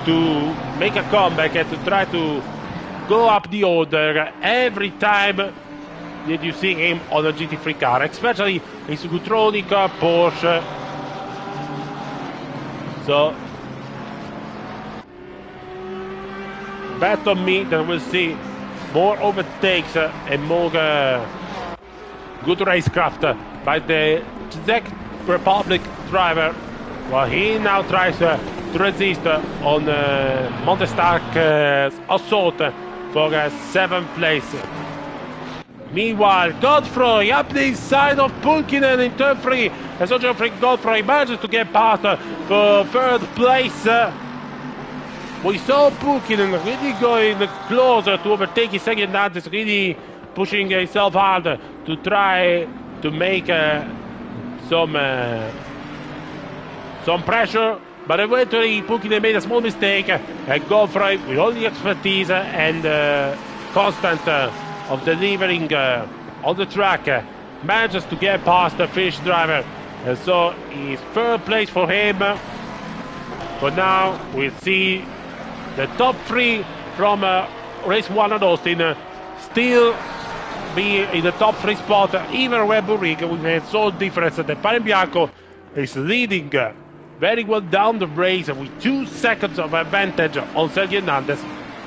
to make a comeback and to try to go up the order every time that you see him on a GT3 car, especially his Gutronic Porsche. So bet on me that we'll see more overtakes and more good racecraft by the Czech Republic driver, while he now tries to resist on Montestark's assault for 7th place. Meanwhile, Godfrey up the inside of Pulkkinen in turn 3, and so Geoffrey Godfrey manages to get past for 3rd place. We saw Pulkkinen really going closer to overtaking Sergio Hernandez, really pushing himself hard to try to make some pressure, but eventually Pulkkinen made a small mistake, and Godfrey, with all the expertise and constant of delivering on the track, manages to get past the Finnish driver, and so it's 3rd place for him. For now, we'll see the top 3 from race 1 at Austin still be in the top 3 spot, even Red Bull Ring, with a sole difference that Panebianco is leading very well down the race with 2 seconds of advantage on Sergio Hernandez,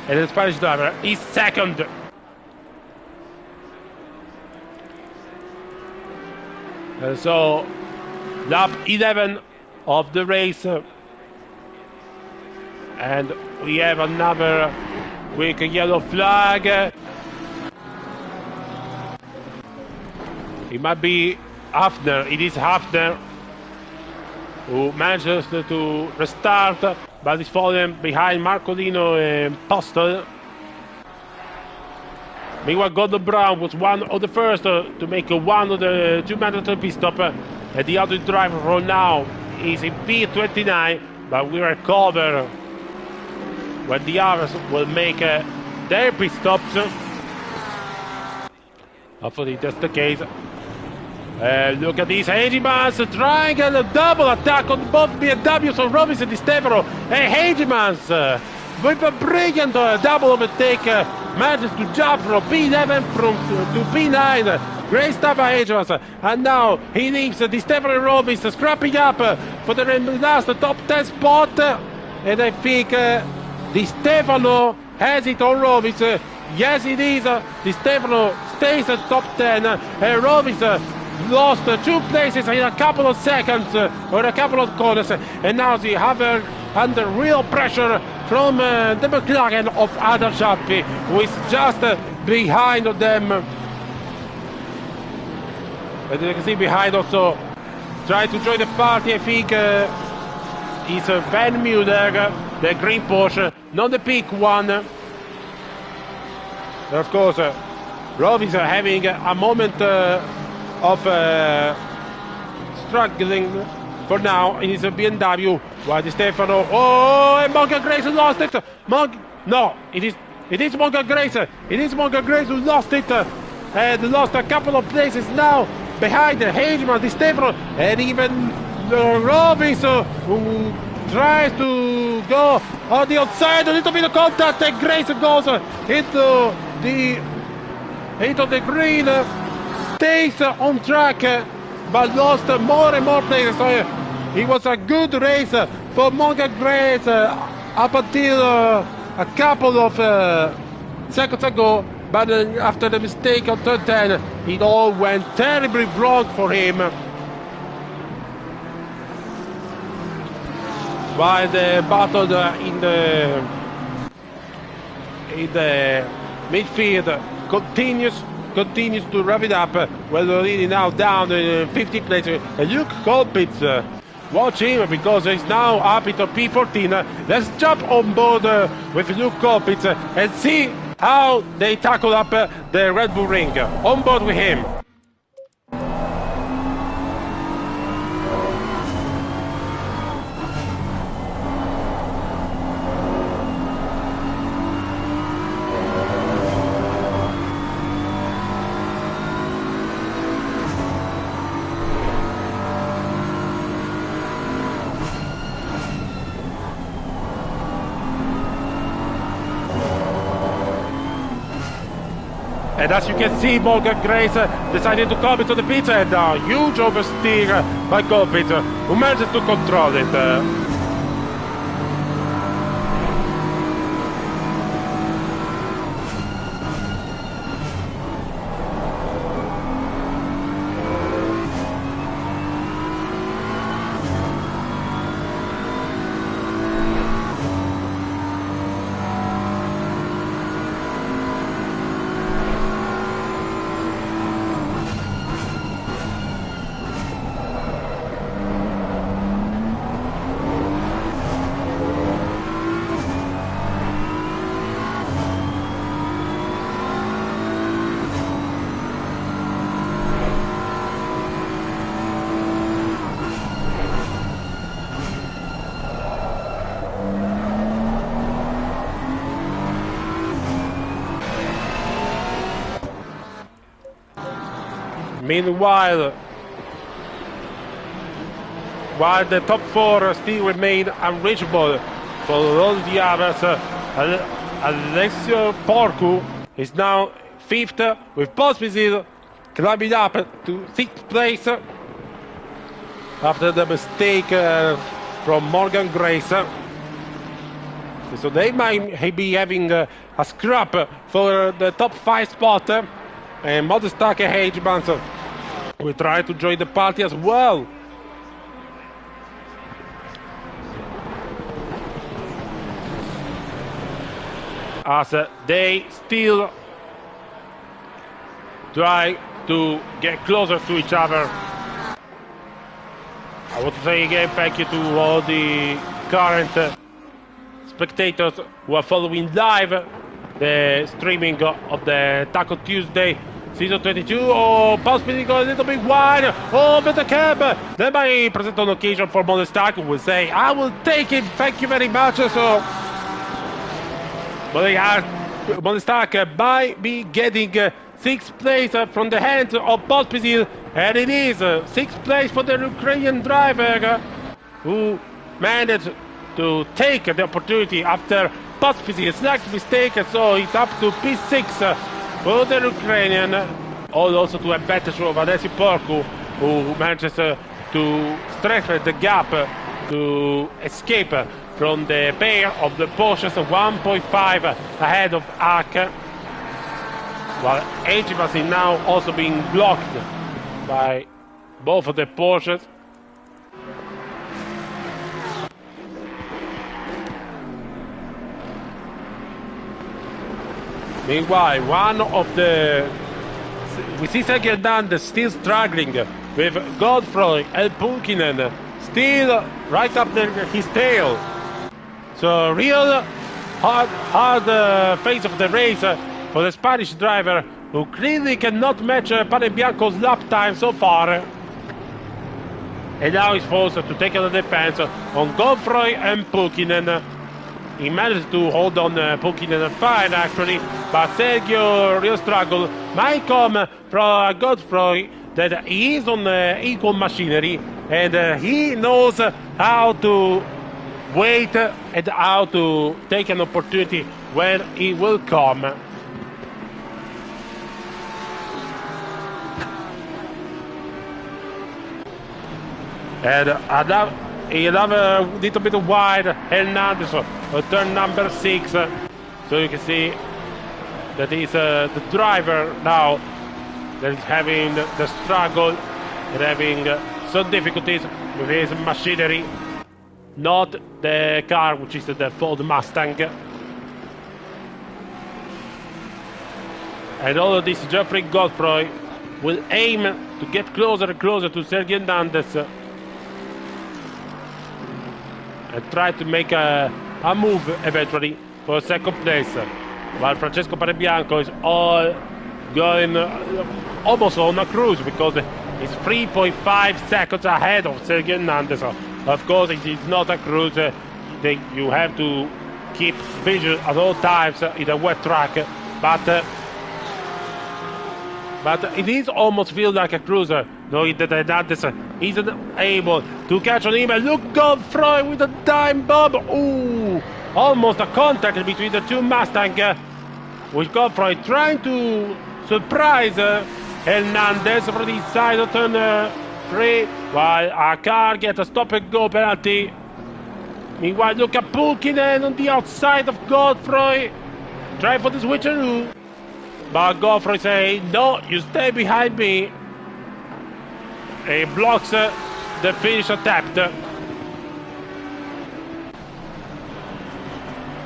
and the Spanish driver is 2nd. So lap 11 of the race, and we have another quick yellow flag. It might be Hafner. It is Hafner who manages to restart, but is falling behind Marcolino and Postel. Meanwhile, Gordon Brown was one of the first to make one of the 2 mandatory pit stop, and the other driver for now is in P29, but we recover when the others will make their pit stops. Hopefully that's the case. Look at this, Hegemans trying a double attack on both BMWs on Robinson and Di Stefano, and Hegemans with a brilliant double overtake manages to jump from P11 to P9. Great stuff by Hegemans, and now he leaves Di Stefano and Robinson scrapping up for the last top 10 spot, and I think Di Stefano has it on Robinson. Yes, it is. Di Stefano stays at top 10, and Robinson lost 2 places in a couple of seconds or a couple of corners, and now they have under real pressure from the McLaren of Adam Schappi, who is just behind them. And you can see behind also trying to join the party, I think is Van Mueller, the green Porsche, not the pink one. And of course, Rob is having a moment of struggling for now in his BMW, while Di Stefano, and Morgan Grace lost it. It is Morgan Grace. It is Morgan Grace who lost it, and lost a couple of places now behind Hegeman, Di Stefano, and even Robinson, who tries to go on the outside, a little bit of contact, and Grace goes into the green, stays on track, but lost more and more places. So it was a good race for Morgan Grace up until a couple of seconds ago, but after the mistake on turn 10, it all went terribly wrong for him. while the battle in the midfield continues to wrap it up. We're leading now down in 15th place. Luke Colpitts, watch him because he's now up into P14. Let's jump on board with Luke Colpitts and see how they tackle up the Red Bull Ring. On board with him. And as you can see, Morgan Grace decided to come into the pit, and a huge oversteer by Colpitts, who managed to control it. Meanwhile, while the top four still remain unreachable for all the others, Alessio Porcu is now 5th, with Pospisil climbing up to 6th place after the mistake from Morgan Grace. So they might be having a scrap for the top 5 spot, and Modestak and Hagemans will try to join the party as well. As they still try to get closer to each other. I want to say again thank you to all the current spectators who are following live the streaming of the Taco Tuesday Season 22. Oh, Pospisil got a little bit wide. Oh, but the cab. Then might present on occasion for Modestak, who will say, I will take it, thank you very much. So, Modestak might be getting 6th place from the hands of Pospisil, and it is 6th place for the Ukrainian driver who managed to take the opportunity after Pospisil's slight mistake, so it's up to P6 for the Ukrainian, also to a better show of Alessio Porcu, who manages to strengthen the gap to escape from the pair of the Porsches, 1.5 ahead of Ark, while Hagemans is now also being blocked by both of the Porsches. Meanwhile, we see Sergio Hernandez still struggling with Godfrey and Pulkkinen still right up there his tail. So real hard phase of the race for the Spanish driver, who clearly cannot match Panebianco's lap time so far. And now he's forced to take on the defense on Godfrey and Pulkkinen. He managed to hold on Pulkkinen fine actually, but Sergio real struggle might come from Godfrey, that he is on equal machinery, and he knows how to wait and how to take an opportunity when it will come. And another little bit wide, Hernandez, turn number 6. So you can see that is the driver now that is having the struggle and having some difficulties with his machinery. not the car, which is the Ford Mustang. And all of this, Geoffrey Godfroy will aim to get closer and closer to Sergio Hernandez and try to make a move eventually for second place, while Francesco Panebianco is all going almost on a cruise because he's 3.5 seconds ahead of Sergio Hernandez. Of course, it is not a cruise. You have to keep vision at all times in a wet track, but it is almost feels like a cruiser, knowing that Hernandez isn't able to catch on him. And look, Godfroy with a dime bomb. Ooh, almost a contact between the two Mustangs, with Godfroy trying to surprise Hernandez from the side of turn 3, while a car gets a stop-and-go penalty. Meanwhile, look at Pulkkinen on the outside of Godfroy, trying for the switcheroo. But Godfroy says, no, you stay behind me. He blocks the finish attempt.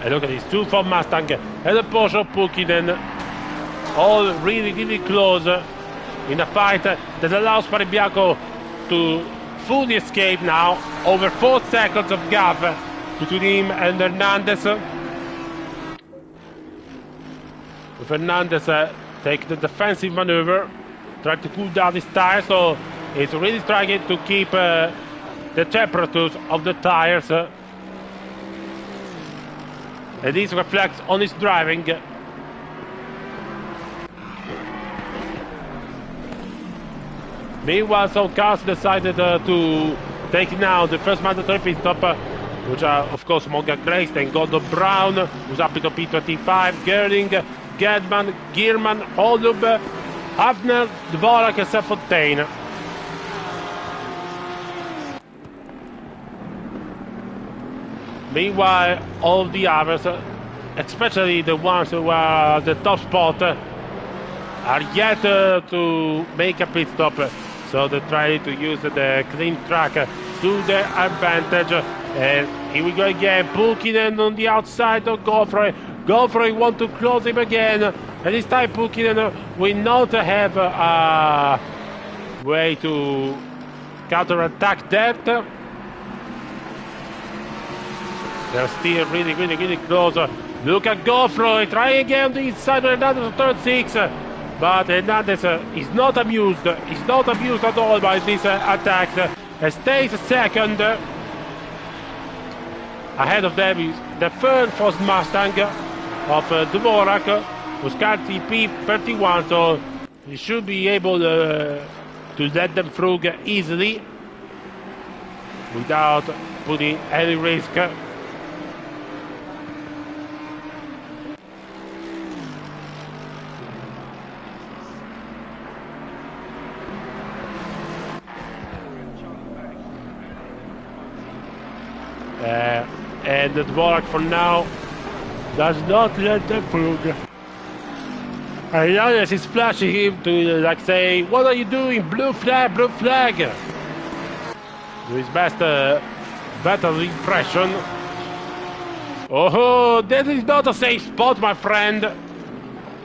And look at these two Ford Mustang and the Porsche of Pulkkinen, all really, really close in a fight that allows Panebianco to fully escape now. Over 4 seconds of gap between him and Hernandez. With Hernandez take the defensive maneuver, trying to cool down his tires, so he's really trying to keep the temperatures of the tires. And this reflects on his driving. Meanwhile, some cars decided to take now the first mandatory pit stop, which are, of course, Morgan Grace, then Gordon Brown, who's up to P25, Gerling, Gedman, Gierman, Holub, Hafner, Dvorak, and Serfontaine. Meanwhile, all the others, especially the ones who are at the top spot, are yet to make a pit stop. So they try to use the clean track to their advantage. And here we go again. Pulkkinen on the outside of Godfroy. Godfroy wants to close him again. And this time Pulkkinen will not have a way to counter-attack that. They're still really, really, really close. Look at Godfroy. Try again the inside of Hernandez, turn 6. But Hernandez is not amused. He's not amused at all by this attack. Stays second. Ahead of them is the third Ford Mustang of Dvorak, who's currently P31, so he should be able to let them through easily without putting any risk. And the Dvorak for now does not let them through. And Hernandez is flashing him to like say, what are you doing? Blue flag, blue flag. Do his best battle impression. Oh, that is not a safe spot, my friend.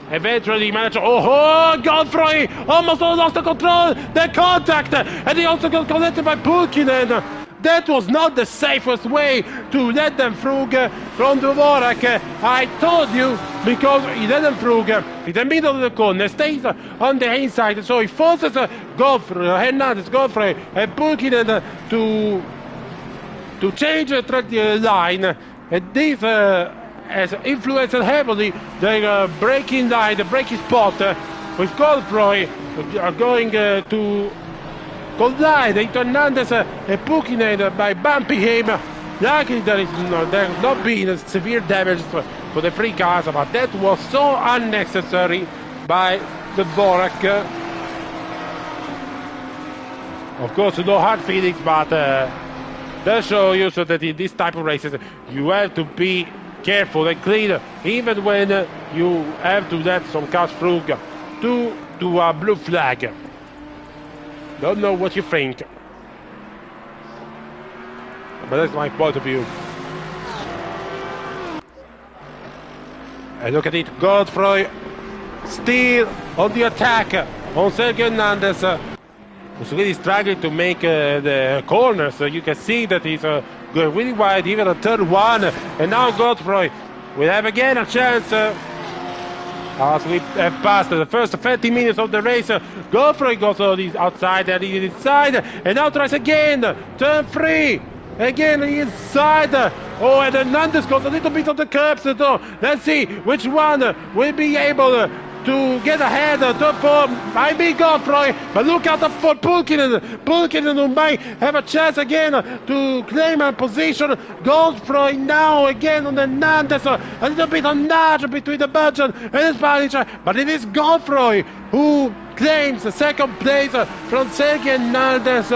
Eventually he managed. Oh, Godfroy almost lost the control. The contact, and he also got connected by Pulkkinen. That was not the safest way to let them through from Dvorak. I told you, because he let them through in the middle of the corner, stays on the inside, so he forces Hernandez, Godfroy, and Pulkkinen to change the track line, and this has influenced heavily the braking line, the braking spot, with Godfroy going to collide into Hernandez and Pulkkinen by bumping him. Luckily there has not been severe damage for the three cars, but that was so unnecessary by the Dvorak. Of course, no hard feelings, but that shows you so that in this type of races you have to be careful and clean, even when you have to let some cars through to a blue flag. Don't know what you think. but that's my point of view. And look at it, Godfrey still on the attack on Sergio Hernandez. He's really struggling to make the corners. You can see that he's going really wide, even a third one. And now Godfrey will have again a chance. As we have passed the first 30 minutes of the race, Godfrey goes on the outside and the inside, and now tries again, turn 3, again inside. Oh, and Hernandez goes a little bit on the curbs. So let's see which one will be able to get ahead. Turn 4 might be Godfrey, but look out for Pulkkinen. Pulkkinen might have a chance again to claim a position. Godfrey now again on Hernandez. A little bit of nudge between the Belgian and the Spanish, but it is Godfrey who claims the second place from Sergio Hernandez.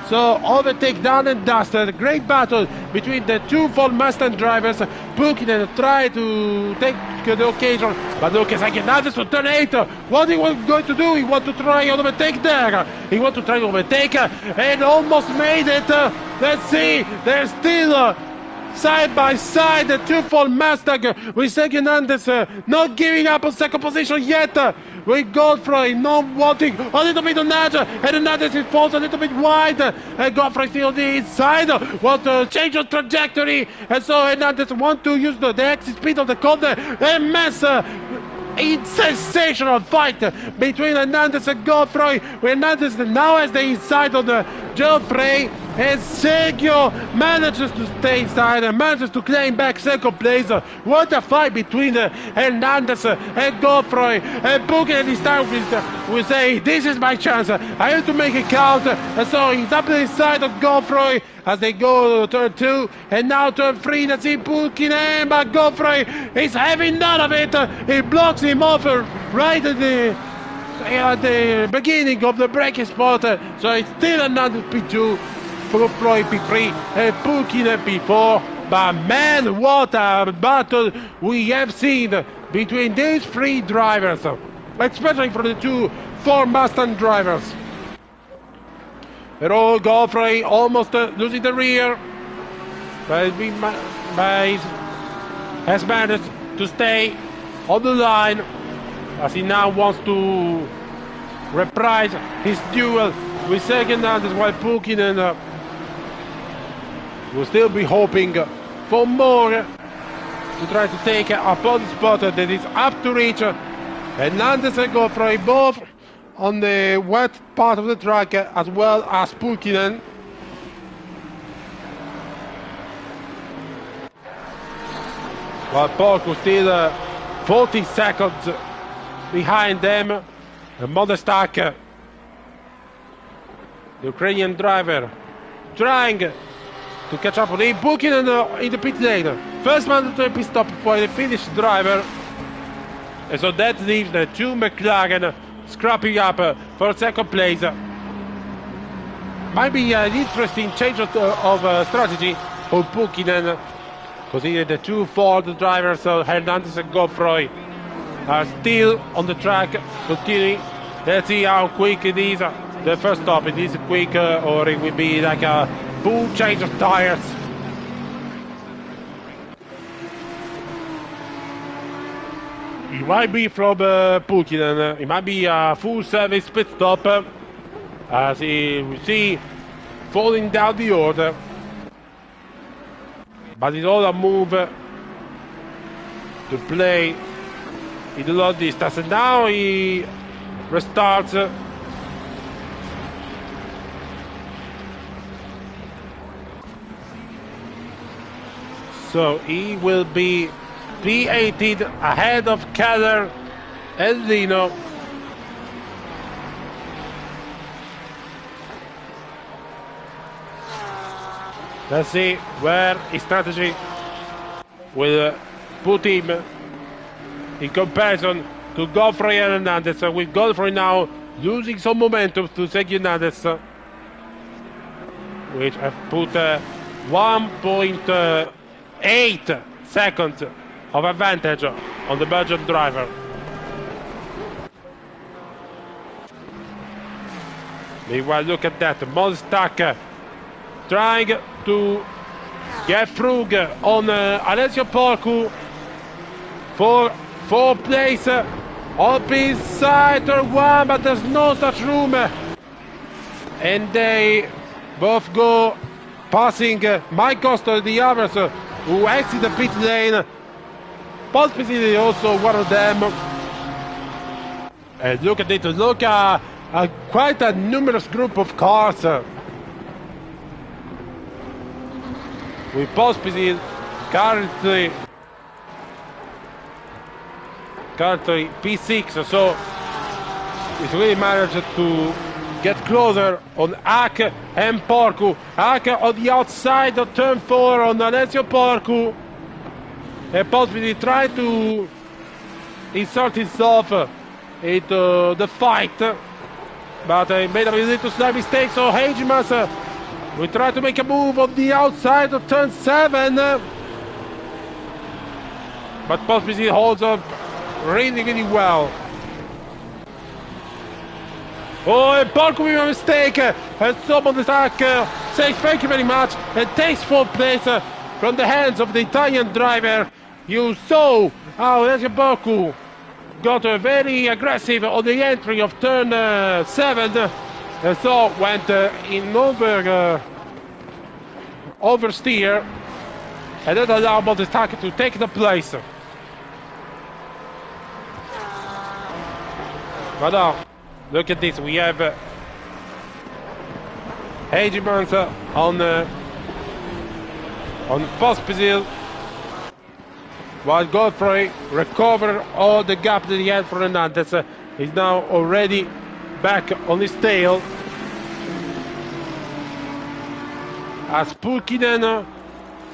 So overtake done and dusted. Great battle between the two Ford Mustang drivers. Pulkkinen tried to take the occasion, but look at Hernandez to turn 8. What he was going to do? He want to try overtake there. He want to try overtake and almost made it. Let's see. They're still side by side, the two Ford Mustang with Sergio Hernandez not giving up on second position yet. With Godfrey not wanting a little bit of nudge, and Hernandez falls a little bit wide, and Godfrey still on the inside, want to change the trajectory, and so Hernandez want to use the exit speed of the corner and mess. Sensational fight between Hernandez and Godfrey. Hernandez now has the inside on the Geoffrey, and Sergio manages to stay inside and manages to claim back second place. What a fight between Hernandez and Godfrey. And Pulkkinen this time will say, this is my chance, I have to make it count. And so he's up the inside of Godfrey as they go to turn 2 and now turn 3. Let's see Pulkkinen, but Godfrey is having none of it. He blocks him off right at the beginning of the braking spot. So it's still another P2 for Godfrey P3 and Pulkkinen P4. But man, what a battle we have seen between these three drivers, especially for the two Ford Mustang drivers. Pero Godfrey almost losing the rear, but he has managed to stay on the line as he now wants to reprise his duel with Sergio Hernandez, while Pulkkinen will still be hoping for more to try to take a podium spot that is up to reach. Hernandez and Godfrey both on the wet part of the track, as well as Pulkkinen. But Porco still 40 seconds behind them. And Modestak, the Ukrainian driver, trying to catch up on him. Pulkkinen in the pit lane. First mandatory pit stop for the Finnish driver. And so that leaves the two McLaren scrapping up for second place. Might be an interesting change of strategy for Pulkkinen, considering the two Ford drivers, Hernandez and Godfrey, are still on the track, continuing. Let's see how quick it is. The first stop, it is quick, or it will be like a full change of tires. It might be from Pulkkinen. It might be a full service pit stop, as we see falling down the order. But it's all a move to play in the long distance. And now he restarts. So he will be P18 ahead of Keller and Lino. Let's see where his strategy will put him in comparison to Godfrey and Hernandez. With Godfrey now losing some momentum to Sergio Hernandez, which have put 1.8 seconds of advantage on the Belgian driver. Meanwhile, look at that, Modestak trying to Get Frug on Alessio Porcu for fourth place. Up inside turn one, but there's no such room. And they both go passing Mike Costa, the others who exit the pit lane. Pospisil is also one of them. And look at it, look at quite a numerous group of cars. With Pospisil currently P6, so it's really managed to get closer on Hack and Porcu. Hack on the outside of turn 4 on Alessio Porcu. And Pospisil trying to insert himself into the fight, but he made a little slight mistake, so Hegemas we try to make a move on the outside of turn 7, but Pospisil holds up really, really well. Oh, and Porcu made a mistake, and some on the track says thank you very much, and takes fourth place from the hands of the Italian driver. You saw how Alessio Porcu got very aggressive on the entry of turn 7, and so went in oversteer, and that allowed Montestac to take the place. But now, look at this, we have Hegemans on Pospisil, while Godfrey recovered all the gap that he had for Hernandez. He's now already back on his tail. As Pulkkinen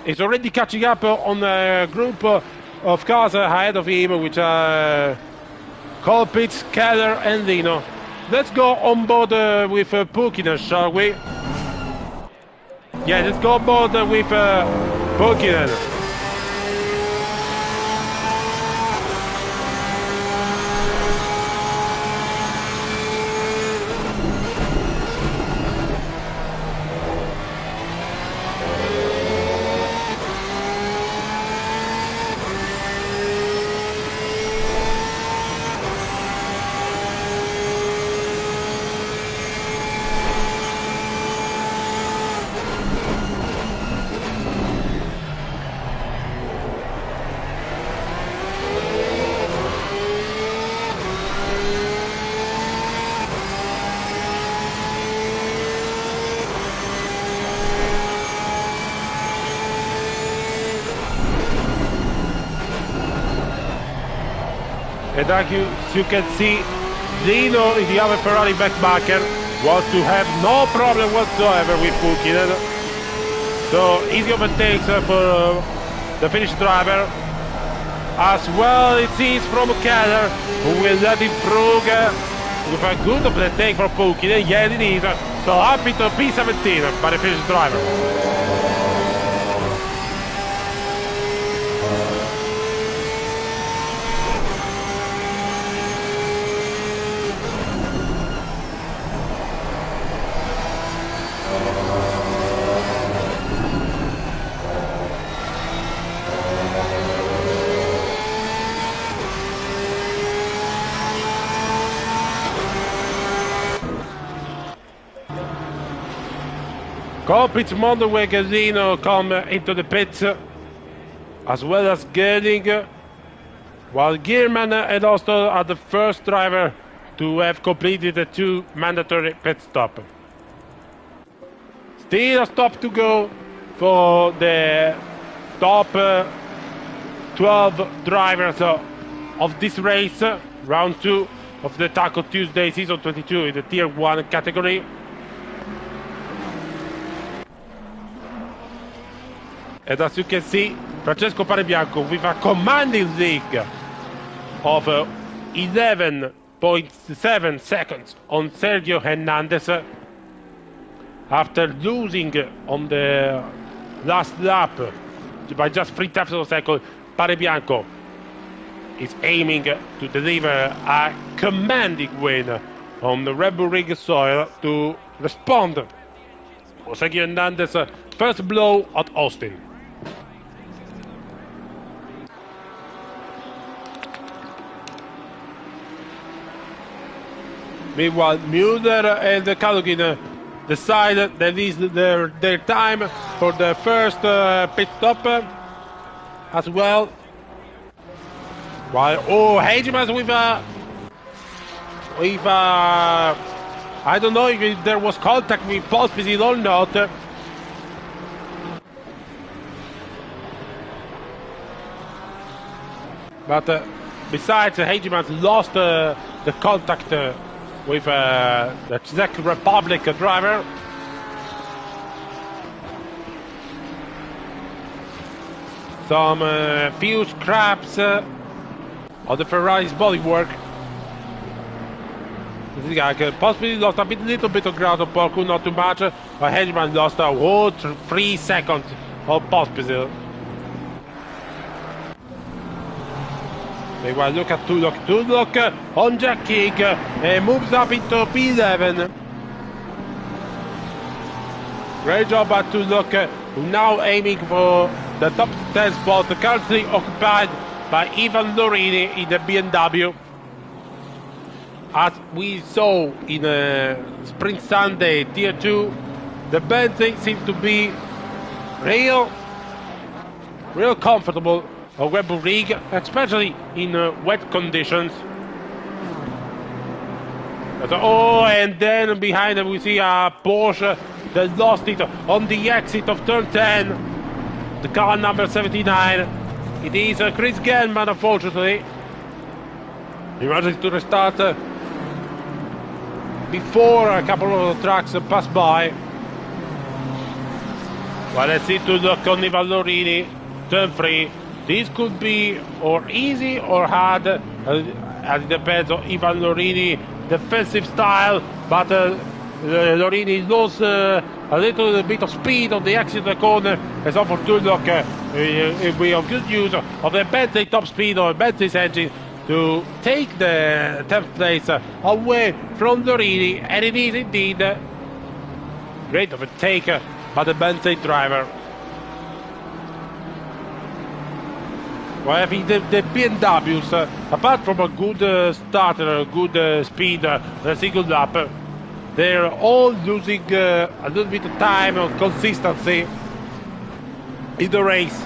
is already catching up on a group of cars ahead of him, which are Colpitts, Keller and Lino. Let's go on board with Pulkkinen, shall we? Yeah, let's go on board with Pulkkinen. And as you can see, Lino in the other Ferrari backmarker was to have no problem whatsoever with Pulkkinen. So easy overtakes for the Finnish driver. As well it is from Keller, who will let him through with a good overtake for Pulkkinen. Yes, it is. So happy to P17 by the Finnish driver. Colpitts, Monderweg and Lino come into the pits, as well as Gerling, while Gearman and Ostel are the first driver to have completed the 2 mandatory pit stops. Still a stop to go for the top 12 drivers of this race, round 2 of the Taco Tuesday Season 22 in the Tier 1 category. And as you can see, Francesco Panebianco with a commanding lead of 11.7 seconds on Sergio Hernandez after losing on the last lap by just 0.3 of a second. Panebianco is aiming to deliver a commanding win on the Red Bull Ring soil to respond. Sergio Hernandez first blow at Austin. Meanwhile, Müller and Kalugin decide that is their time for the first pit stop as well. While Hegemann with I don't know if there was contact with Pospisil or not. But besides, Hegemann lost the contact with the Czech Republic driver. Some few scraps of the Ferrari's bodywork. This guy possibly lost a little bit of ground on Porcu, not too much. But Hegemann lost a whole 3 seconds of Pospisil. Meanwhile, look at Tudok. Tudok on Jack kick moves up into P11. Great job by Tudok, now aiming for the top 10 spot, currently occupied by Ivan Lorini in the BMW. As we saw in Sprint Sunday Tier 2, the Bentley seems to be real comfortable on Red Bull Ring, especially in wet conditions. And then behind them we see a Porsche that lost it on the exit of turn 10. The car number 79. It is Chris Gelman, unfortunately. He managed to restart before a couple of trucks pass by. Well, let's see to look on Ivan Lorini, turn 3. This could be or easy or hard, as it depends on Ivan Lorini defensive style, but Lorini lost a little bit of speed on the exit of the corner, and so for Tudok we have good use of the Bentley top speed or Bentley's engine to take the 10th place away from Lorini, and it is indeed great of a take by the Bentley driver. Well, I think the BMWs, apart from a good start and a good speed, a single lap, they're all losing a little bit of time or consistency in the race.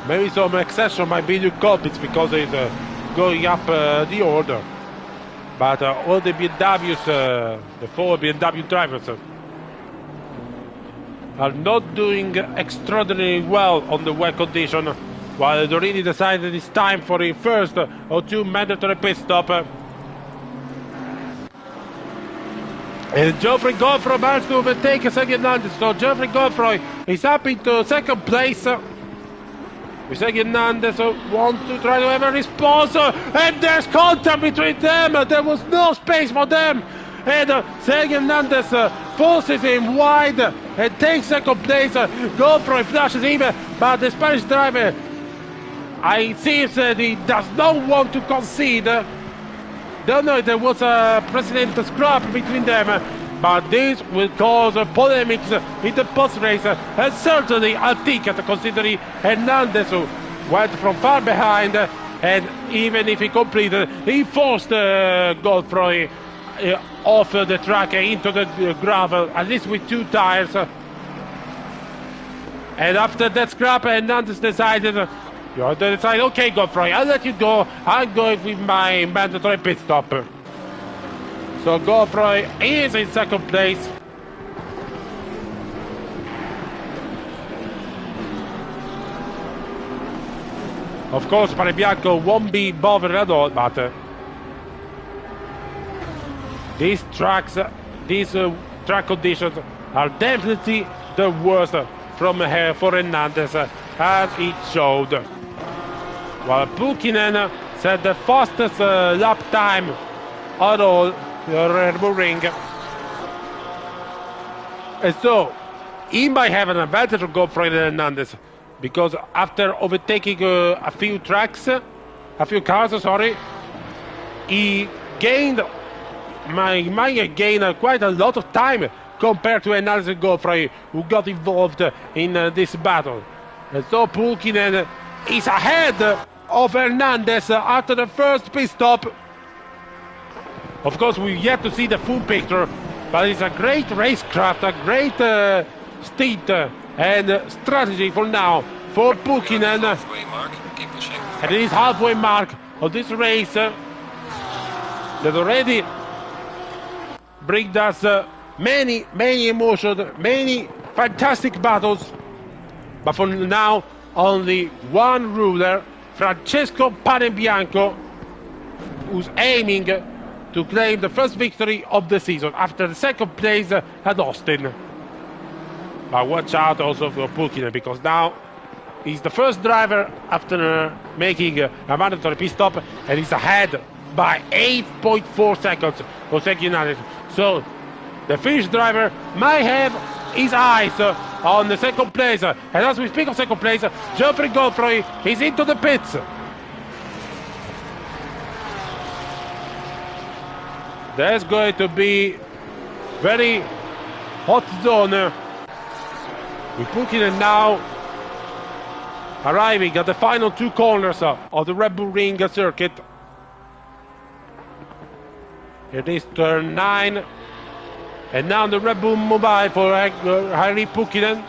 Maybe some exception might be new cockpits because it's going up the order. But all the BMWs, the 4 BMW drivers, are not doing extraordinarily well on the wet condition, while Lorini decided it's time for the first or 2 mandatory pit stop. And Geoffrey Godfroy managed to overtake Sergio Hernandez, so Geoffrey Godfroy is up into 2nd place. Sergio Hernandez wants to try to have a response, and there's contact between them. There was no space for them, and Sergio Hernandez forces him wide and takes 2nd place. Godfroy flashes him, but the Spanish driver, I see that he does not want to concede. Don't know if there was a precedent scrap between them, but this will cause polemics in the post-race, and certainly a ticket considering Hernandez went from far behind, and even if he completed, he forced Godfroy off the track into the gravel, at least with 2 tires. And after that scrap, Hernandez decided, okay, Godfroy, I'll let you go. I'm going with my mandatory pit stop. So Godfroy is in 2nd place. Of course, Panebianco won't be bothered at all, but these track conditions are definitely the worst for Hernandez, as it showed. While Pukinen set the fastest lap time at all the Red Bull Ring. And so, he might have an advantage of Godfroy and Hernandez, because after overtaking a few cars, he might gain quite a lot of time compared to Hernandez and Godfrey, who got involved in this battle. And so Pulkkinen is ahead of Hernandez after the first pit stop. Of course, we've yet to see the full picture, but it's a great racecraft, a great stint and strategy for now for Pulkkinen. And it is halfway mark of this race that already brings us many emotions, many fantastic battles. But for now, only one ruler, Francesco Panebianco, who's aiming to claim the first victory of the season after the second place at Austin. But watch out also for Pulkkinen, because now he's the first driver after making a mandatory pit stop, and he's ahead by 8.4 seconds of Sergio Hernandez. So the Finnish driver might have his eyes on the second place. And as we speak of second place, Geoffrey Godfrey is into the pits. There's going to be very hot zone. With Pulkkinen now arriving at the final two corners of the Red Bull Ring circuit. It is turn 9. And now the Red Bull Mobile for Harry Pulkkinen.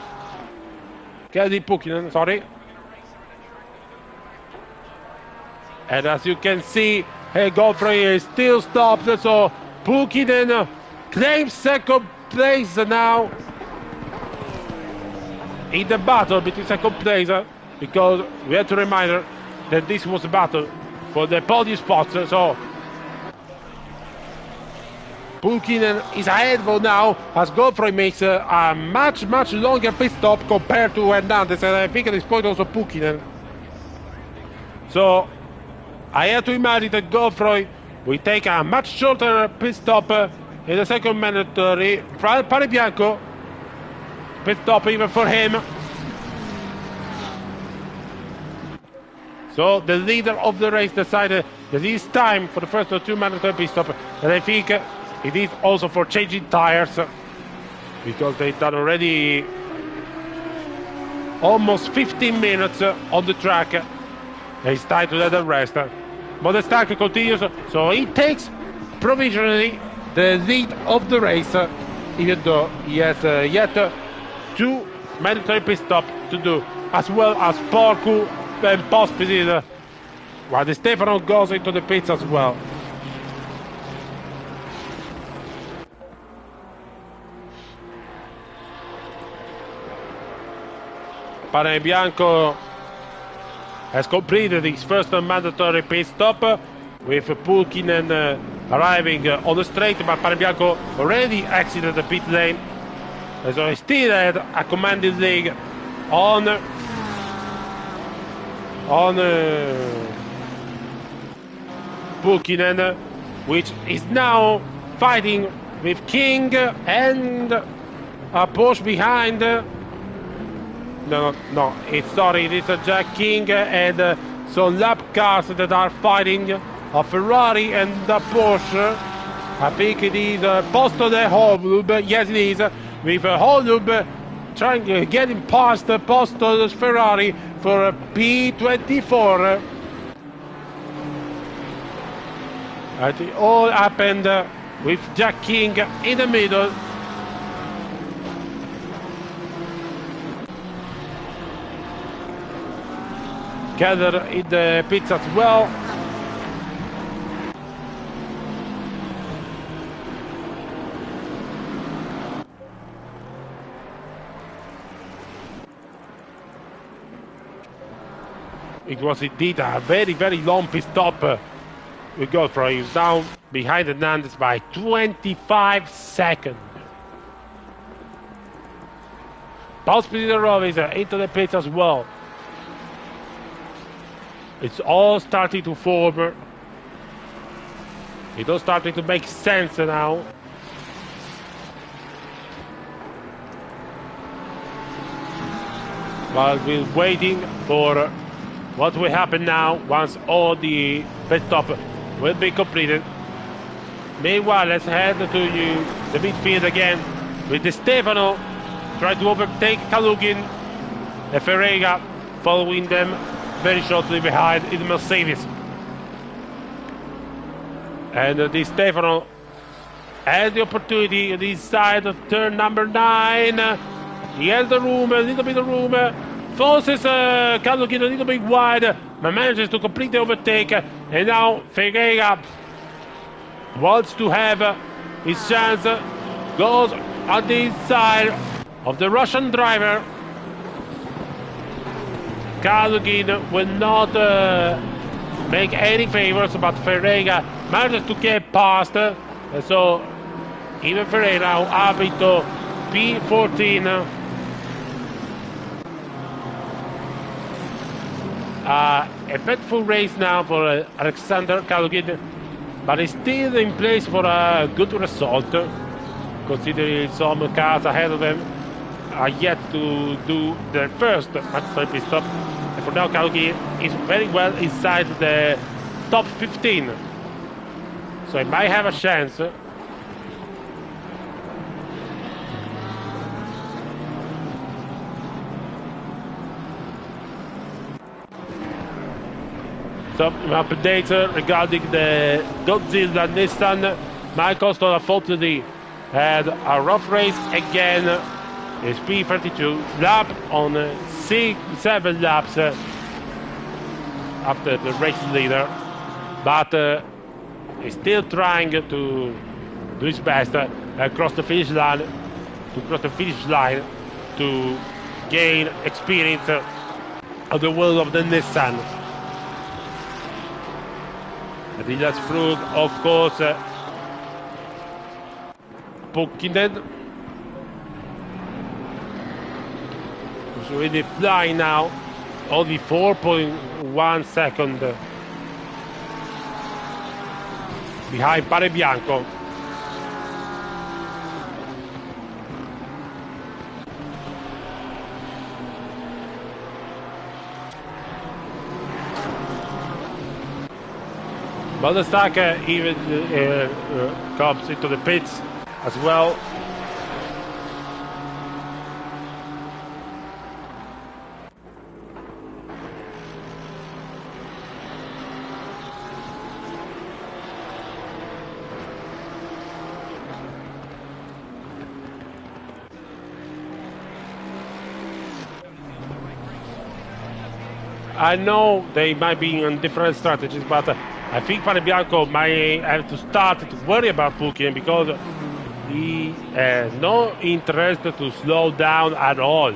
Kelly Pulkkinen, sorry. And as you can see, Godfrey is still stopped, so Pulkkinen claims second place now in the battle between second place, because we have to remind her that this was a battle for the podium spots, so Pulkkinen is ahead for now as Godfrey makes a much longer pit stop compared to Hernandez, and I think at this point also Pulkkinen. So I have to imagine that Godfrey will take a much shorter pit stop in the second mandatory. Panebianco, pit stop even for him. So the leader of the race decided that it is time for the first two mandatory pit stop, and I think it is also for changing tires, because they've done already almost 15 minutes on the track. It's time to let them rest. But the stack continues, so he takes provisionally the lead of the race, even though he has yet two mandatory pit stops to do, as well as Porcu and Pospisil, while the Stefano goes into the pits as well. Panebianco has completed his first mandatory pit stop, with Pulkkinen arriving on the straight, but Panebianco already exited the pit lane, and so he still had a commanding lead on Pulkkinen, which is now fighting with King and a Porsche behind. No, it is a Jack King and some lap cars that are fighting a Ferrari and a Porsche. I think it is Posto de Holub, yes it is, with Holub trying to get him past Posto's Ferrari for P24. And it all happened with Jack King in the middle. Gather in the pits as well. It was indeed a very long pit stop. We got for him down behind Hernandez by 25 seconds. Pospisil is into the pits as well. It's all starting to form. It's all starting to make sense now. While we're waiting for what will happen now once all the pit stop will be completed. Meanwhile, let's head to the midfield again with Di Stefano trying to overtake Kalugin, and Ferreira following them very shortly behind in Mercedes. And Di Stefano has the opportunity on this side of turn number 9. He has the room, a little bit of room, forces Kalugin a little bit wide, but manages to complete the overtake. And now Ferreira wants to have his chance, goes on the inside of the Russian driver. Kalugin will not make any favors, but Ferreira manages to get past. So even Ferreira now up into P14. Eventful race now for Alexander Kalugin, but he's still in place for a good result, considering some cars ahead of them are yet to do their first mandatory pit stop. And for now, Kalugin is very well inside the top 15, so he might have a chance. Some updates regarding the Godzilla Nissan. Michael Stoll unfortunately had a rough race again. It's P32 lap on 7 laps after the race leader, but he's still trying to do his best across the finish line, to gain experience of the world of the Nissan. Adidas Frug, of course, Pukkinen. He's really flying now, only 4.1 seconds behind Panebianco. Baldestacker even comes into the pits as well. I know they might be on different strategies, but I think Panebianco might have to start to worry about Pukkinen, because he has no interest to slow down at all.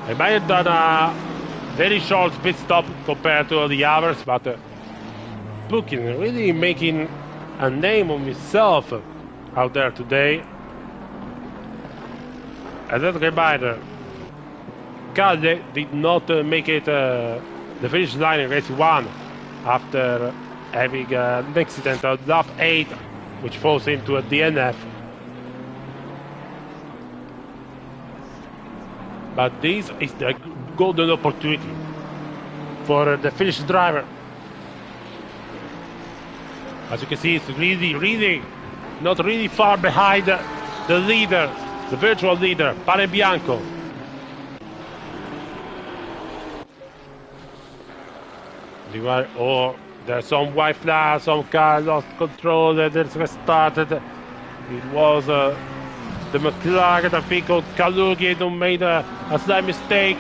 He might have done a very short pit stop compared to the others, but Pukkinen really making a name of himself out there today. As a reminder, Calle did not make it the finish line in race 1 after having an accident on lap 8, which falls into a DNF. But this is the golden opportunity for the Finnish driver. As you can see, it's really not really far behind the leader, the virtual leader, Panebianco. Oh, there's some white flag, some car lost control, there's restarted. It was the McLaren, I think, of Kalugin, who made a slight mistake.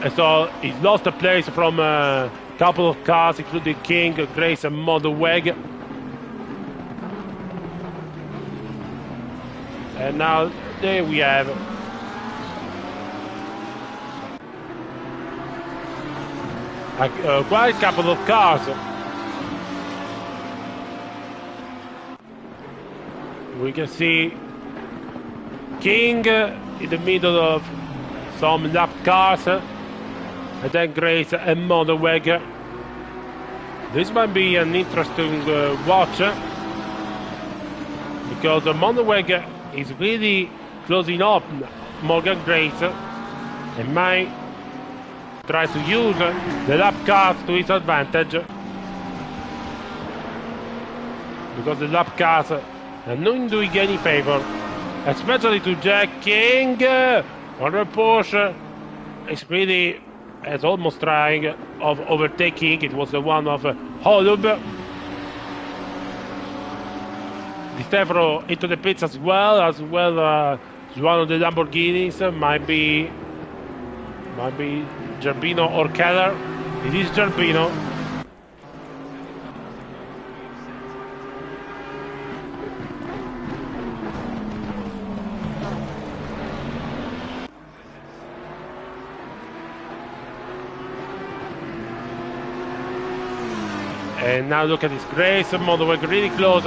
And so he's lost a place from a couple of cars, including King, Grace, and Modeweg. And now there we have quite a couple of cars. We can see King in the middle of some lap cars, and then Grace and Modeweg. This might be an interesting watch, because Modeweg is really closing up Morgan Grace and might try to use the lap cars to his advantage. because the lap cars are not doing any favor, especially to Jack King on the Porsche. It's really is almost trying of overtaking. It was the one of Holub. Di Stefano into the pits as well as one of the Lamborghinis. Might be Gerbino or Keller. It is Gerbino. And now look at this, Grace, Monoweg really close.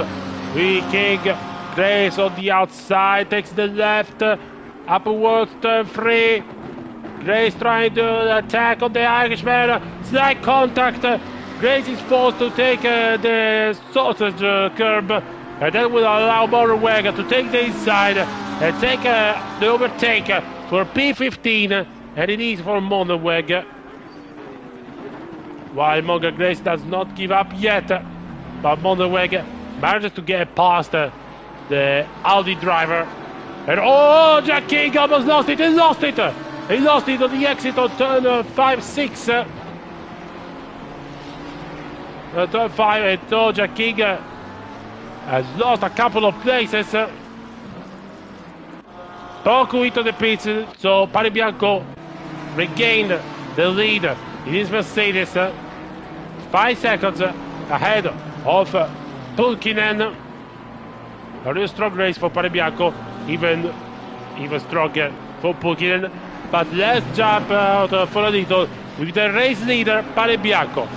King, Grace on the outside, takes the left, upwards, turn 3. Grace trying to attack on the Irishman, slight contact. Grace is forced to take the sausage curb, and that will allow Monoweg to take the inside and take the overtake for P15, and it is for Monoweg. While Monga Grace does not give up yet, but Monoweg manages to get past the Audi driver. And oh, Jack King almost lost it. He lost it on the exit on turn 5-6. Turn 5, and so Jack King has lost a couple of places. Poco into the pits, so Panebianco regained the lead in his Mercedes. 5 seconds ahead of Pulkkinen. A real strong race for Panebianco, even stronger for Pulkkinen. But let's jump out for a little with the race leader, Panebianco.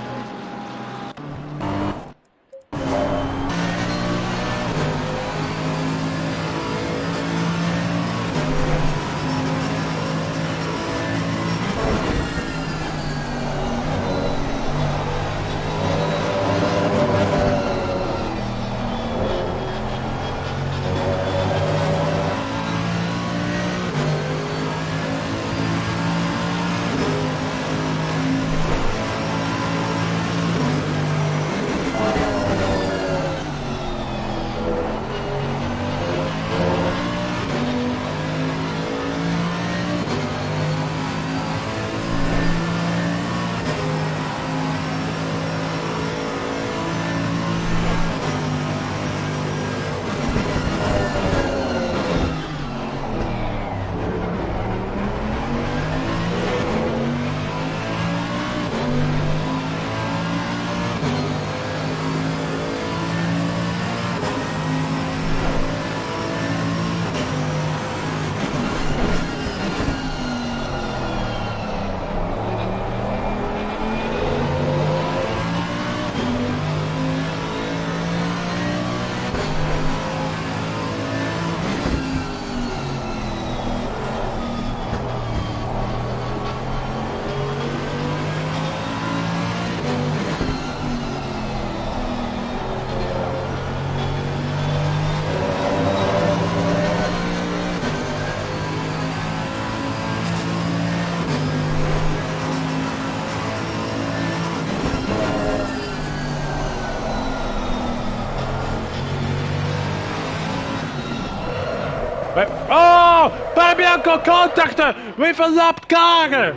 Oh! Panebianco contact with a lap car!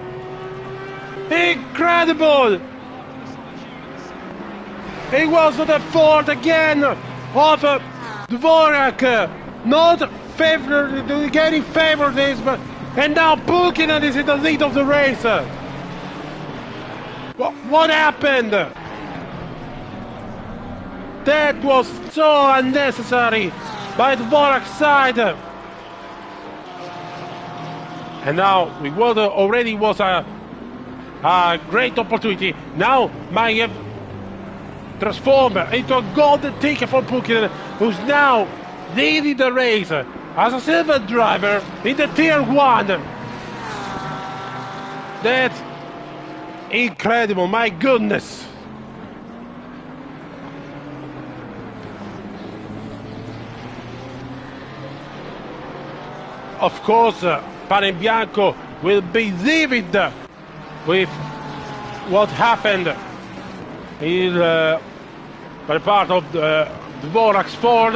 Incredible! It was the fault again of Dvorak, not getting favoritism, and now Pulkkinen is in the lead of the race. What happened? That was so unnecessary by Dvorak's side. And now what already was a great opportunity, now might have transformed into a golden ticket for Pulkkinen, who's now leading the race as a silver driver in the Tier 1. That's incredible, my goodness. Of course, Panebianco will be livid with what happened in by part of Dvorak's Ford.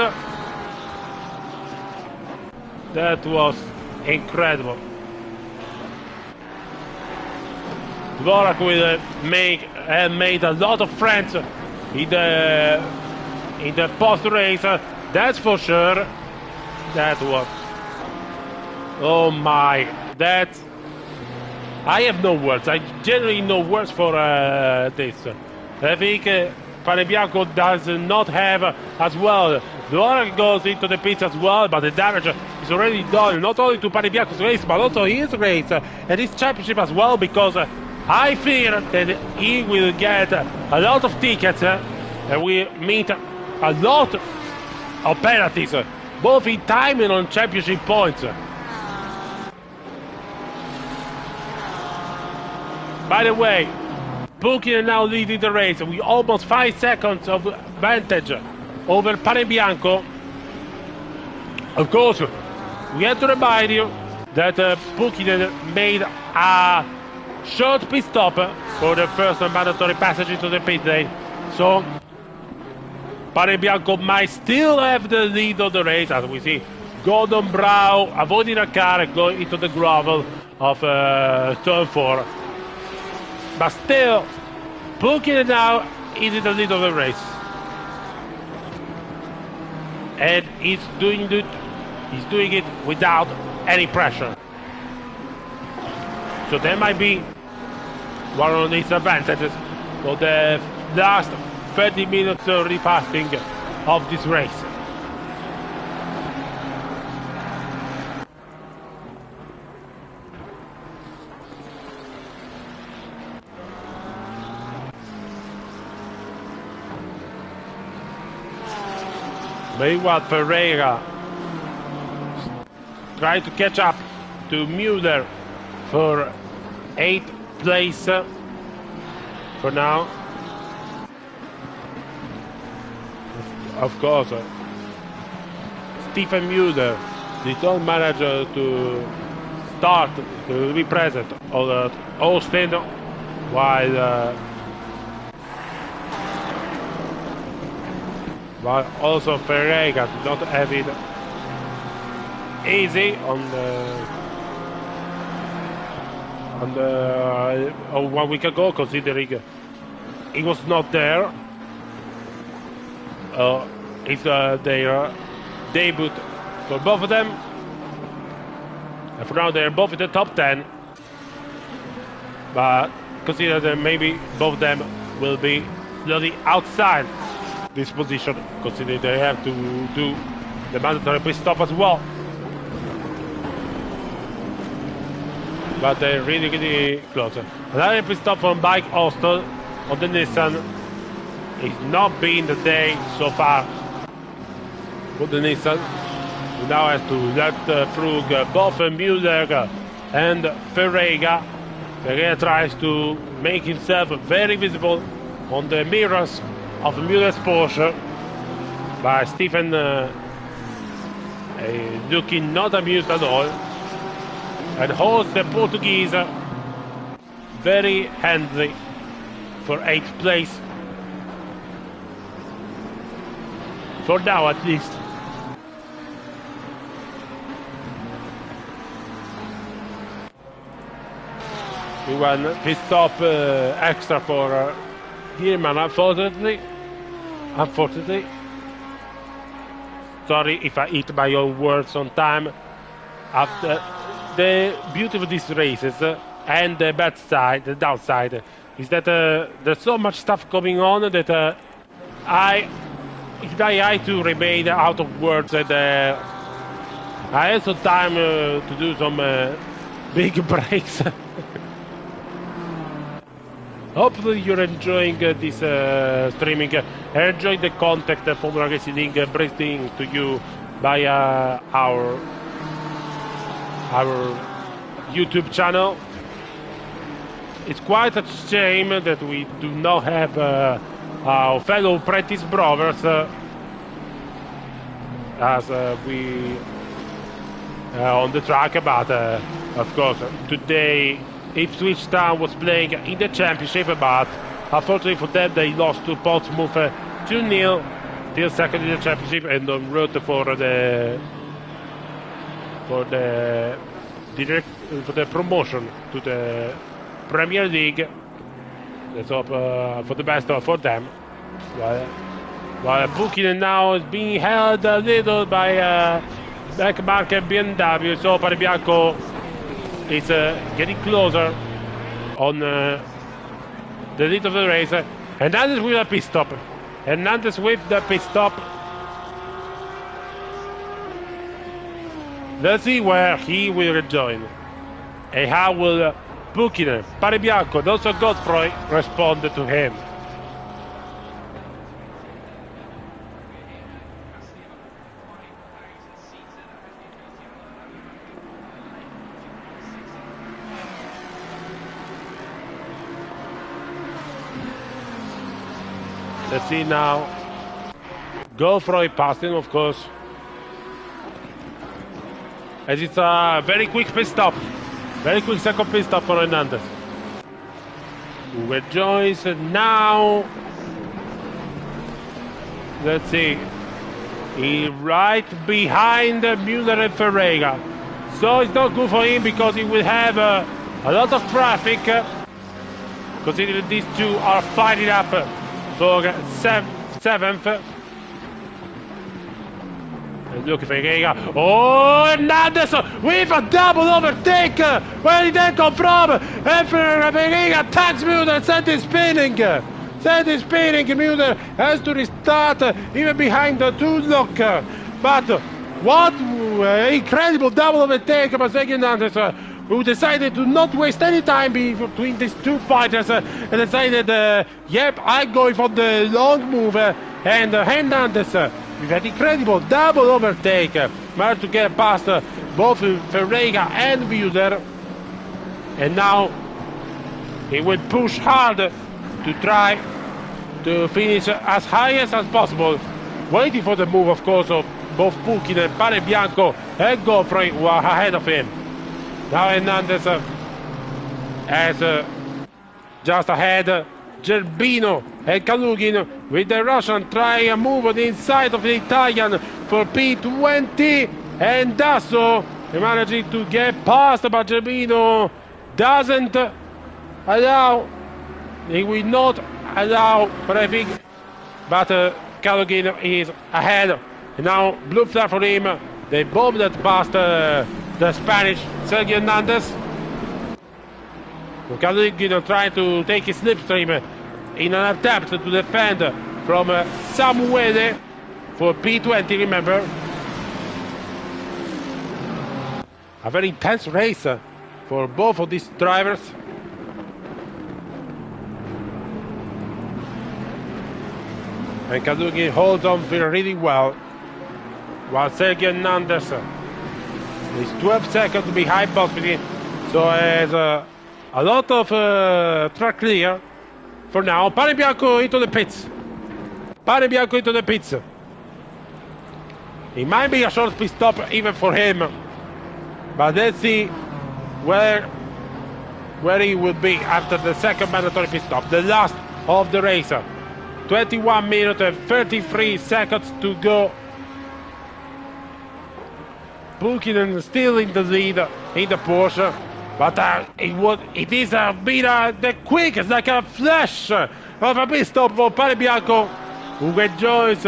That was incredible. Dvorak will made a lot of friends in the post race. That's for sure. That was. Oh my! That. I have no words. I generally no words for this. I think Panebianco does not have as well. Dvorak goes into the pits as well, but the damage is already done, not only to Panebianco's race, but also his race and his championship as well, because I fear that he will get a lot of tickets and we meet a lot of penalties, both in time and on championship points. By the way, Pucci now leading the race with almost 5 seconds of advantage over Panebianco. Of course, we have to remind you that Pucci made a short pit stop for the first mandatory passage into the pit lane. So, Panebianco might still have the lead of the race, as we see Gordon Brown avoiding a car going into the gravel of turn 4. But still, Pucci now is in the lead of the race. And he's doing it without any pressure. So there might be one of these advantages for the last 30 minutes refasting of this race. Meanwhile, Ferreira trying to catch up to Müller for 8th place for now. Of course, Stefan Müller did not manage to start, to be present on Austin, while also Ferreira did not have it easy on 1 week ago, considering he was not there. It's their debut for both of them, and for now they're both in the top 10. But consider that maybe both of them will be slowly outside this position, considering they have to do the mandatory pit stop as well. But they're really close. Another pit stop from Bike Austin on the Nissan. It's not been the day so far for the Nissan. We now have to let through both Müller and Ferreira. Ferreira tries to make himself very visible on the mirrors of Müller's Porsche, by Stefan looking not amused at all, and holds the Portuguese very handily for 8th place. For now, at least. We won pit stop extra for Gierman, unfortunately. Sorry if I eat my own words on time. After the beauty of these races and the bad side, the downside, is that there's so much stuff going on that I had to remain out of words, and I had some time to do some big breaks. Hopefully you're enjoying this streaming and enjoying the content that Formula Racing brings to you via our YouTube channel. It's quite a shame that we do not have our fellow Prentice brothers as we on the track, but of course today Ipswich Town was playing in the championship, but unfortunately for them they lost to Portsmouth 2-0 still second in the championship and on route for the promotion to the Premier League. Let's hope for the best for them. While Buchanan now is being held a little by Beckmark and BMW, so Panebianco is getting closer on the lead of the race. Hernandez with a pit stop. Hernandez with the pit stop. Let's see where he will rejoin. And how will Buchanan, Panebianco, and also Godfrey respond to him. Let's see now. Godfrey passing, of course. As it's a very quick pit stop. Very quick second pit stop for Hernandez. Who rejoins now. Let's see. He's right behind Müller and Ferreira. So it's not good for him because he will have a lot of traffic. Considering these two are fighting up for 7th. And look at Ferreira. Oh, Hernandez with a double overtake. Where did that come from? And Ferreira attacks Müller and sends him spinning. Müller has to restart even behind the two-look. But what incredible double overtake by Sergio Hernandez, who decided to not waste any time between these two fighters and decided, yep, I'm going for the long move. And Hernandez with an incredible double overtake managed to get past both Ferreira and Müller. And now he will push hard to try to finish as high as possible, waiting for the move, of course, of both Buchanan, Panebianco and Godfrey, who are ahead of him. Now Hernandez has just ahead Gerbino and Kalugin, with the Russian trying a move on the inside of the Italian for P20, and Dasso managing to get past, but Gerbino doesn't allow, he will not allow Breivik, but Kalugin is ahead. And now blue flag for him. They bombed it past the Spanish Sergio Hernandez. Kalugin trying to take his slipstream in an attempt to defend from Samuele for P20, remember. A very intense race for both of these drivers. And Kalugin holds on really well, while Sergio Hernandez is 12 seconds behind Bosby, so has a lot of track clear for now. Panebianco into the pits. It might be a short pit stop even for him, but let's see where he will be after the second mandatory pit stop, the last of the race. 21 minutes and 33 seconds to go. Buchanan still in the lead in the Porsche, but it is the quickest, like a flash of a pit stop for Panebianco, who enjoys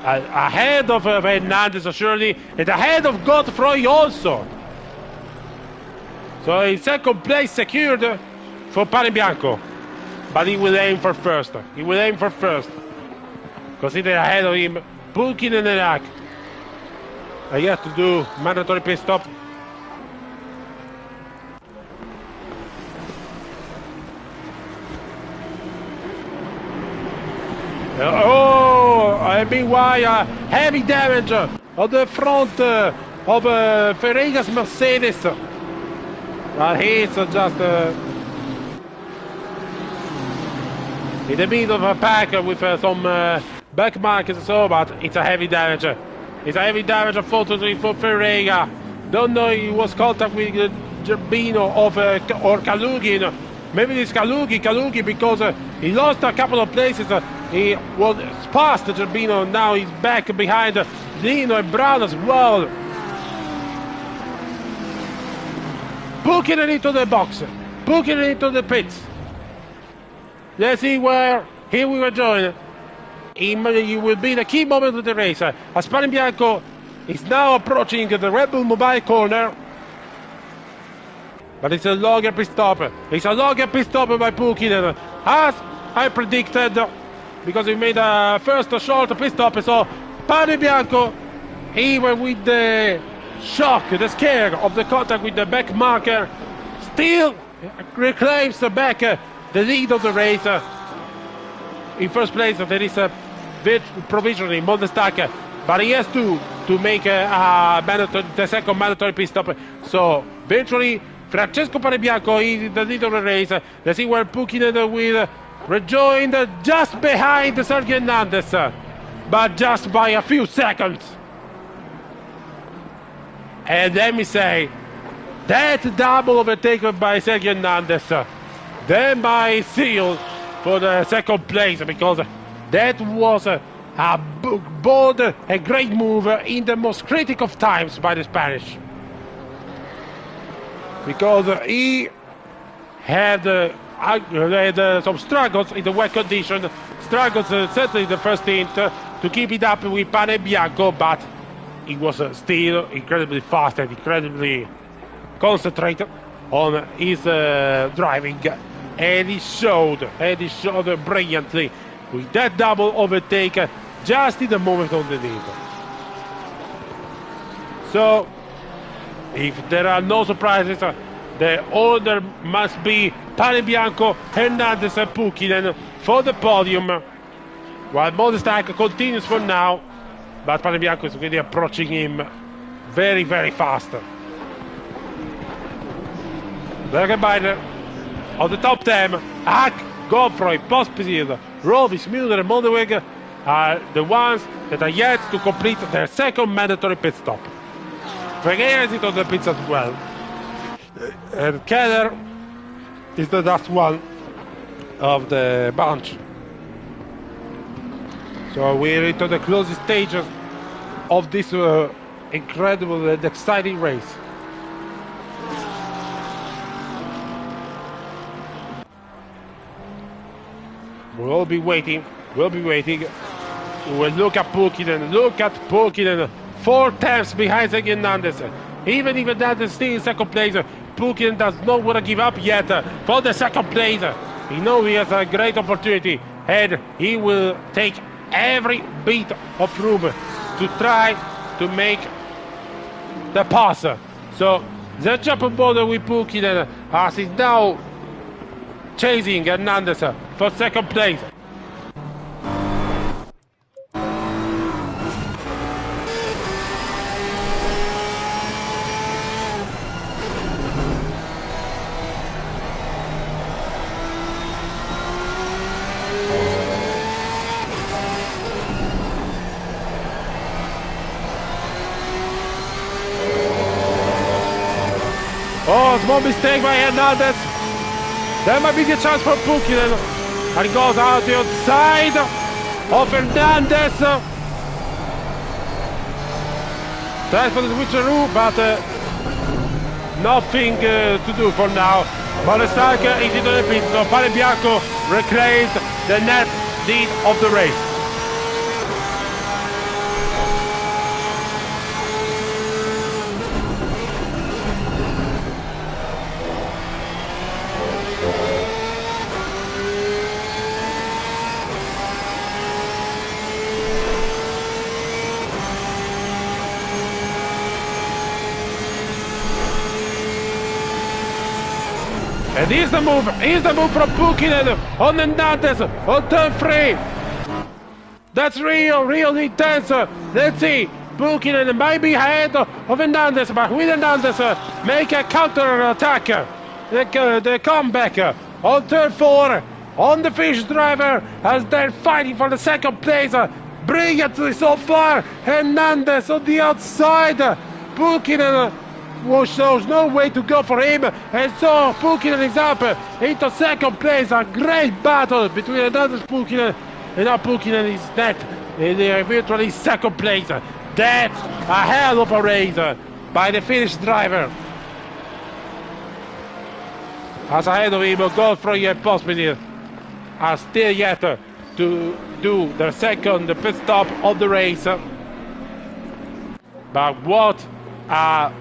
ahead of Hernandez surely, and ahead of Godfrey also. So in second place secured for Panebianco. But he will aim for first. Consider ahead of him Buchanan and Hack. He has to do mandatory pit stop. And meanwhile, heavy damage on the front of Ferreira's Mercedes. But he's just in the middle of a pack with some back markers and so, but it's a heavy damage. Unfortunately for Ferreira. Don't know he was contact with Gerbino or Kalugin. Maybe it's Kalugin because he lost a couple of places He was past Gerbino, now he's back behind Dino and Brown as well. Booking it into the box, booking it into the pits. Let's see where he will join. He will be the key moment of the race. Aspare Bianco is now approaching the Red Bull Mobile corner. But it's a longer pit stop. It's a longer pit stop by Pukinen, as I predicted, because he made a first short pit stop. So Pane Bianco, even with the shock, the scare of the contact with the back marker, still reclaims back the lead of the race. In first place, there is a bit provisionally Moldestack, but he has to make the second mandatory pit stop. So virtually Francesco Panebianco is the lead of the race. Let's see where Pukinen will rejoin just behind Sergio Hernandez, but just by a few seconds. And let me say, that double overtaken by Sergio Hernandez, then by seal for the second place, because that was a bold and great move in the most critical of times by the Spanish. Because he had some struggles in the wet condition, struggles certainly in the first stint to keep it up with Pane Bianco, but he was still incredibly fast and incredibly concentrated on his driving, and he showed brilliantly with that double overtake just in the moment of the need. So if there are no surprises, the order must be Pane Bianco, Hernandez and Pukinen for the podium, while Moldestack continues for now, but Pane Bianco is really approaching him very, very fast. Bergenbinder on the top 10, Hack, Godfrey, Pospisil, Rovis, Müller and Mondeweg are the ones that are yet to complete their second mandatory pit stop. Vergeer is on the pits as well. And Keller is the last one of the bunch. So we're into the closing stages of this incredible and exciting race. We'll be waiting. We'll look at Pukinen. 4 tenths behind Sergio Hernandez. Even if Hernandez is still in second place, Pukinen does not want to give up yet for the second place. He knows he has a great opportunity, and he will take every bit of room to try to make the pass. So the jump on board with Pukinen as he's now chasing Hernandez for second place. Oh, small mistake by Hernandez. That might be the chance for Pukinen. And he goes out the outside of Hernandez. Tries for the switcheroo, but nothing to do for now. Moldestack is into the pit, so Pane Bianco reclaims the net lead of the race. And here's the move from Pukinen on Hernandez on turn 3. That's real intense. Let's see, Pukinen might be ahead of Hernandez, but will Hernandez make a counter attack? The comeback on turn 4 on the Fish driver as they're fighting for the second place. Brilliantly so far, Hernandez on the outside. Pukinen shows no way to go for him, and so Pukinen is up into second place. A great battle between Hernandez and Pukinen and now Pulkkinen is that virtually second place. That's a hell of a race by the Finnish driver. As ahead of him, Godfrey and Pospisil are still yet to do their second pit stop of the race. But what a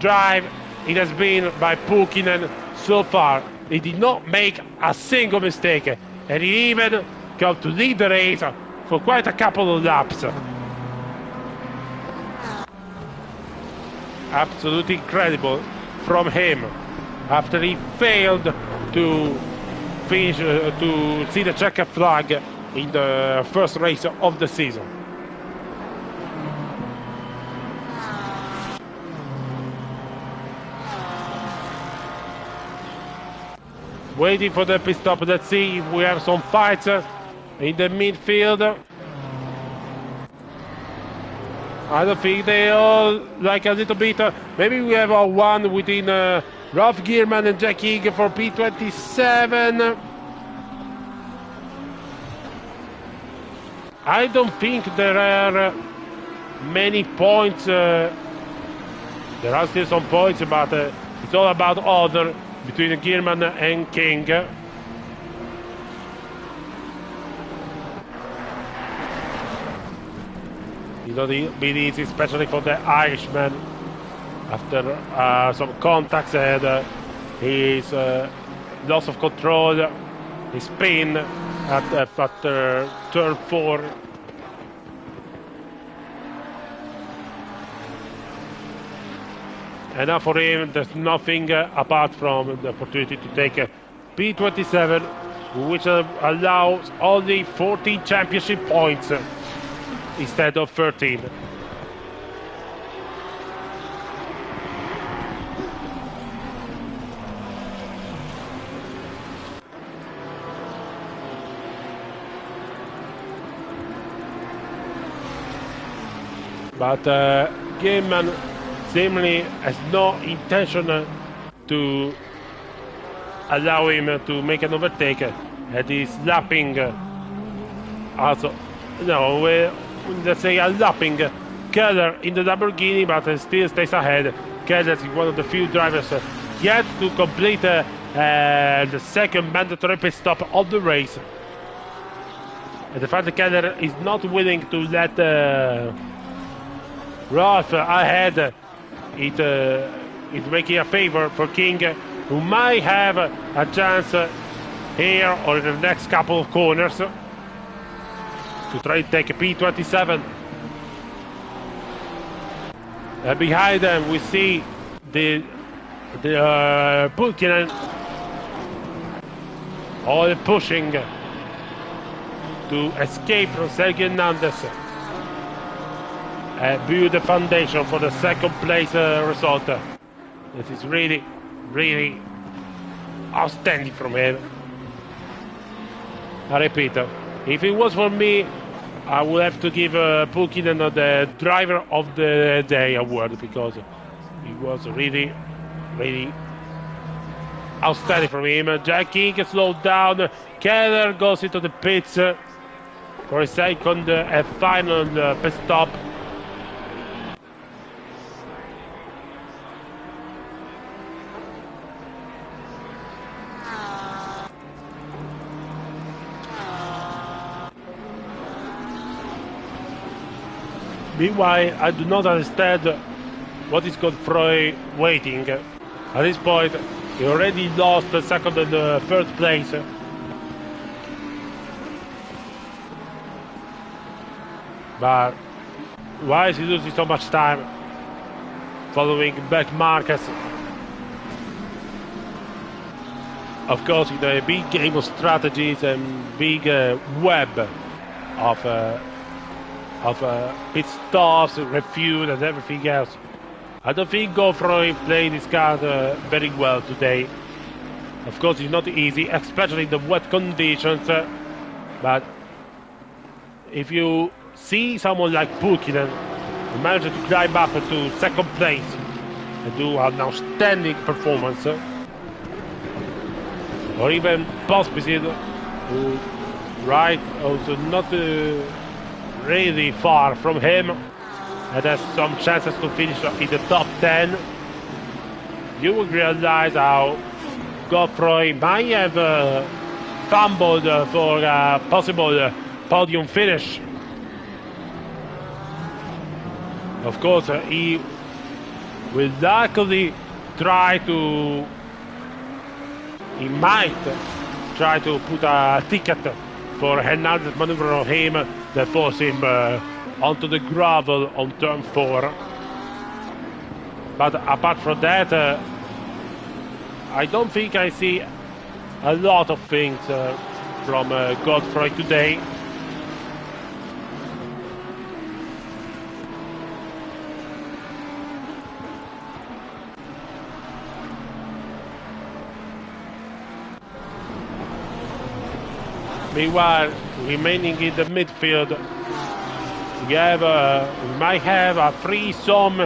drive it has been by Pulkkinen so far. He did not make a single mistake, and he even got to lead the race for quite a couple of laps. Absolutely incredible from him after he failed to finish to see the checkered flag in the first race of the season. Waiting for the pit stop. Let's see if we have some fights in the midfield. I don't think they all like a little bit. Maybe we have one within Ralf Gierman and Jack Higg for P27. I don't think there are many points. There are still some points, but it's all about order between Gierman and King. It's not been easy, especially for the Irishman. After some contacts and his loss of control, his spin after turn 4. And now for him, there's nothing apart from the opportunity to take a P27, which allows only 14 championship points instead of 13. But Gierman seemingly has no intention to allow him to make an overtake, and he's lapping also, no, let's say a lapping Keller in the Lamborghini, but still stays ahead. Keller is one of the few drivers yet to complete the second mandatory pit stop of the race. And the fact that Keller is not willing to let Ralf ahead, it's making a favor for King, who might have a chance here or in the next couple of corners to try to take a P27. Behind them we see the Pulkkinen all pushing to escape from Sergio Hernandez and build the foundation for the second place result. This is really, really outstanding from him. I repeat, if it was for me, I would have to give Pulkkinen the driver of the day award, because it was really, really outstanding from him. Jack Higg slowed down. Keller goes into the pits for a second and final pit stop. Meanwhile, I do not understand what is Godfrey waiting. At this point, he already lost the second and the third place. But why is he losing so much time following back Marquez? Of course, in a big game of strategies and big web of pit stops, refuel and everything else, I don't think Godfrey played his card very well today. Of course, it's not easy, especially in the wet conditions, but if you see someone like Pulkkinen who managed to climb up to second place and do an outstanding performance, or even Pospisil, who right, also not really far from him, and has some chances to finish in the top 10. You will realize how Godfrey might have fumbled for a possible podium finish. Of course, he will likely he might try to put a ticket for Hernandez maneuver on him that force him onto the gravel on turn 4. But apart from that, I don't think I see a lot of things from Godfrey today. Meanwhile, remaining in the midfield, we might have a threesome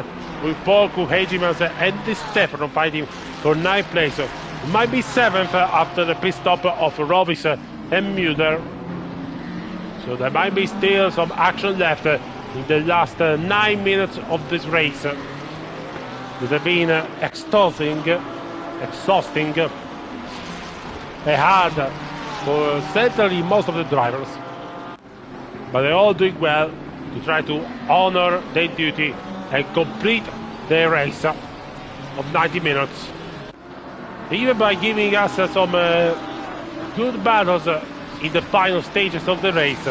with Porco, Hegemans and Di Stefano fighting for 9th place. It might be 7th after the pit stop of Rovis and Müller. So there might be still some action left in the last 9 minutes of this race. It has been exhausting and hard for certainly most of the drivers. But they're all doing well to try to honor their duty and complete their race of 90 minutes. Even by giving us some good battles in the final stages of the race.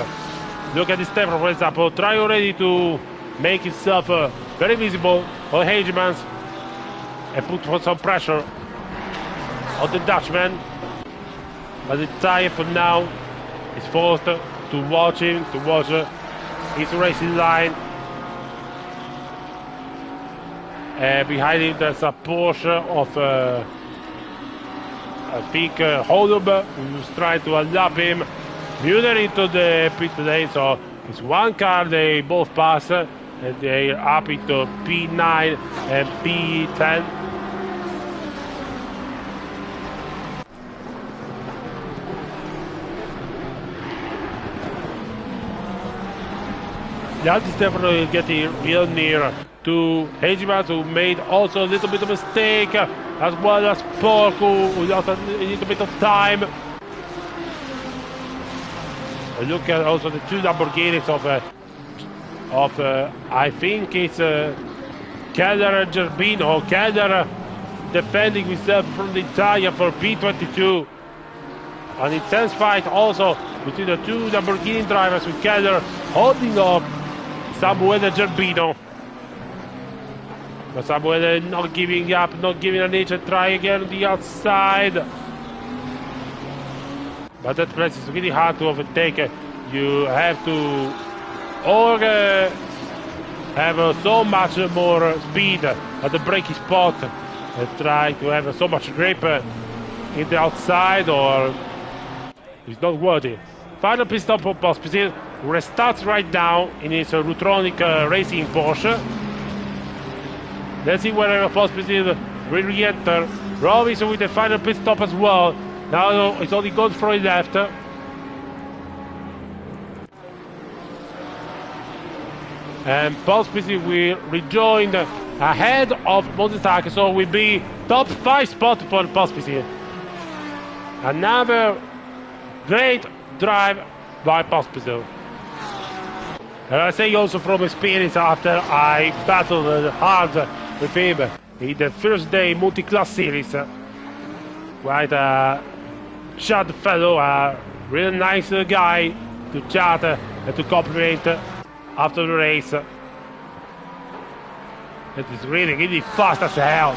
Look at this Stefano, for example, try already to make himself very visible on Hegemans and put some pressure on the Dutchman. But the tire for now is forced to watch his racing line. Behind him there's a Porsche of I think Holub, who's trying to lap him. Müller into the pit lane, so it's one car they both pass, and they're up into P9 and P10. Di Stefano is getting real near to Hegemans, who made also a little bit of a mistake, as well as Porco, who lost a little bit of time. Look at also the two Lamborghinis of I think it's Keller and Gerbino. Keller defending himself from the tire for P22. An intense fight also between the two Lamborghini drivers, with Keller holding up Samuele Gerbino. But Samuele not giving up, not giving an inch, and try again on the outside. But that place is really hard to overtake. You have to have so much more speed at the braking spot and try to have so much grip in the outside, or it's not worthy. Final pit stop for Pospisil. Restarts right now in his Rutronic racing Porsche. Let's see whether Pospisil will re-enter. Rovis with the final pit stop as well. Now it's only Godfrey left. And Pospisil will rejoin ahead of Montesaki, so will be top 5 spot for Pospisil. Another great drive by Pospisil. And I say also from experience, after I battled hard with him in the first day multi-class series. Quite a sharp fellow, a really nice guy to chat and to compliment after the race. It is really, really fast as hell.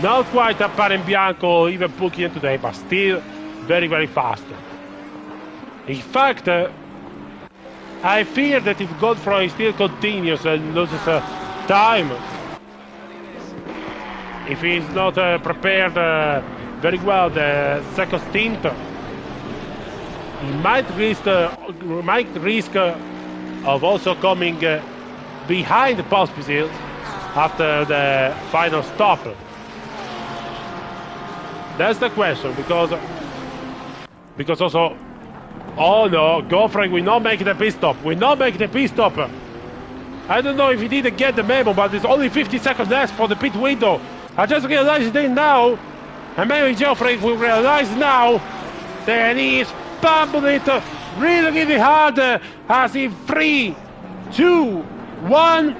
Not quite a Parenbianco, even Pucchian today, but still very, very fast. In fact, I fear that if Godfrey still continues and loses time, if he's not prepared very well the second stint, he might risk of also coming behind Pospisil after the final stop. That's the question, because also Oh no, Godfrey will not make the pit stop. Will not make the pit stop. I don't know if he didn't get the memo, but there's only 50 seconds left for the pit window. I just realized it now. And maybe Geoffrey will realize now that he is pumping it really, really hard as in 3, 2, 1.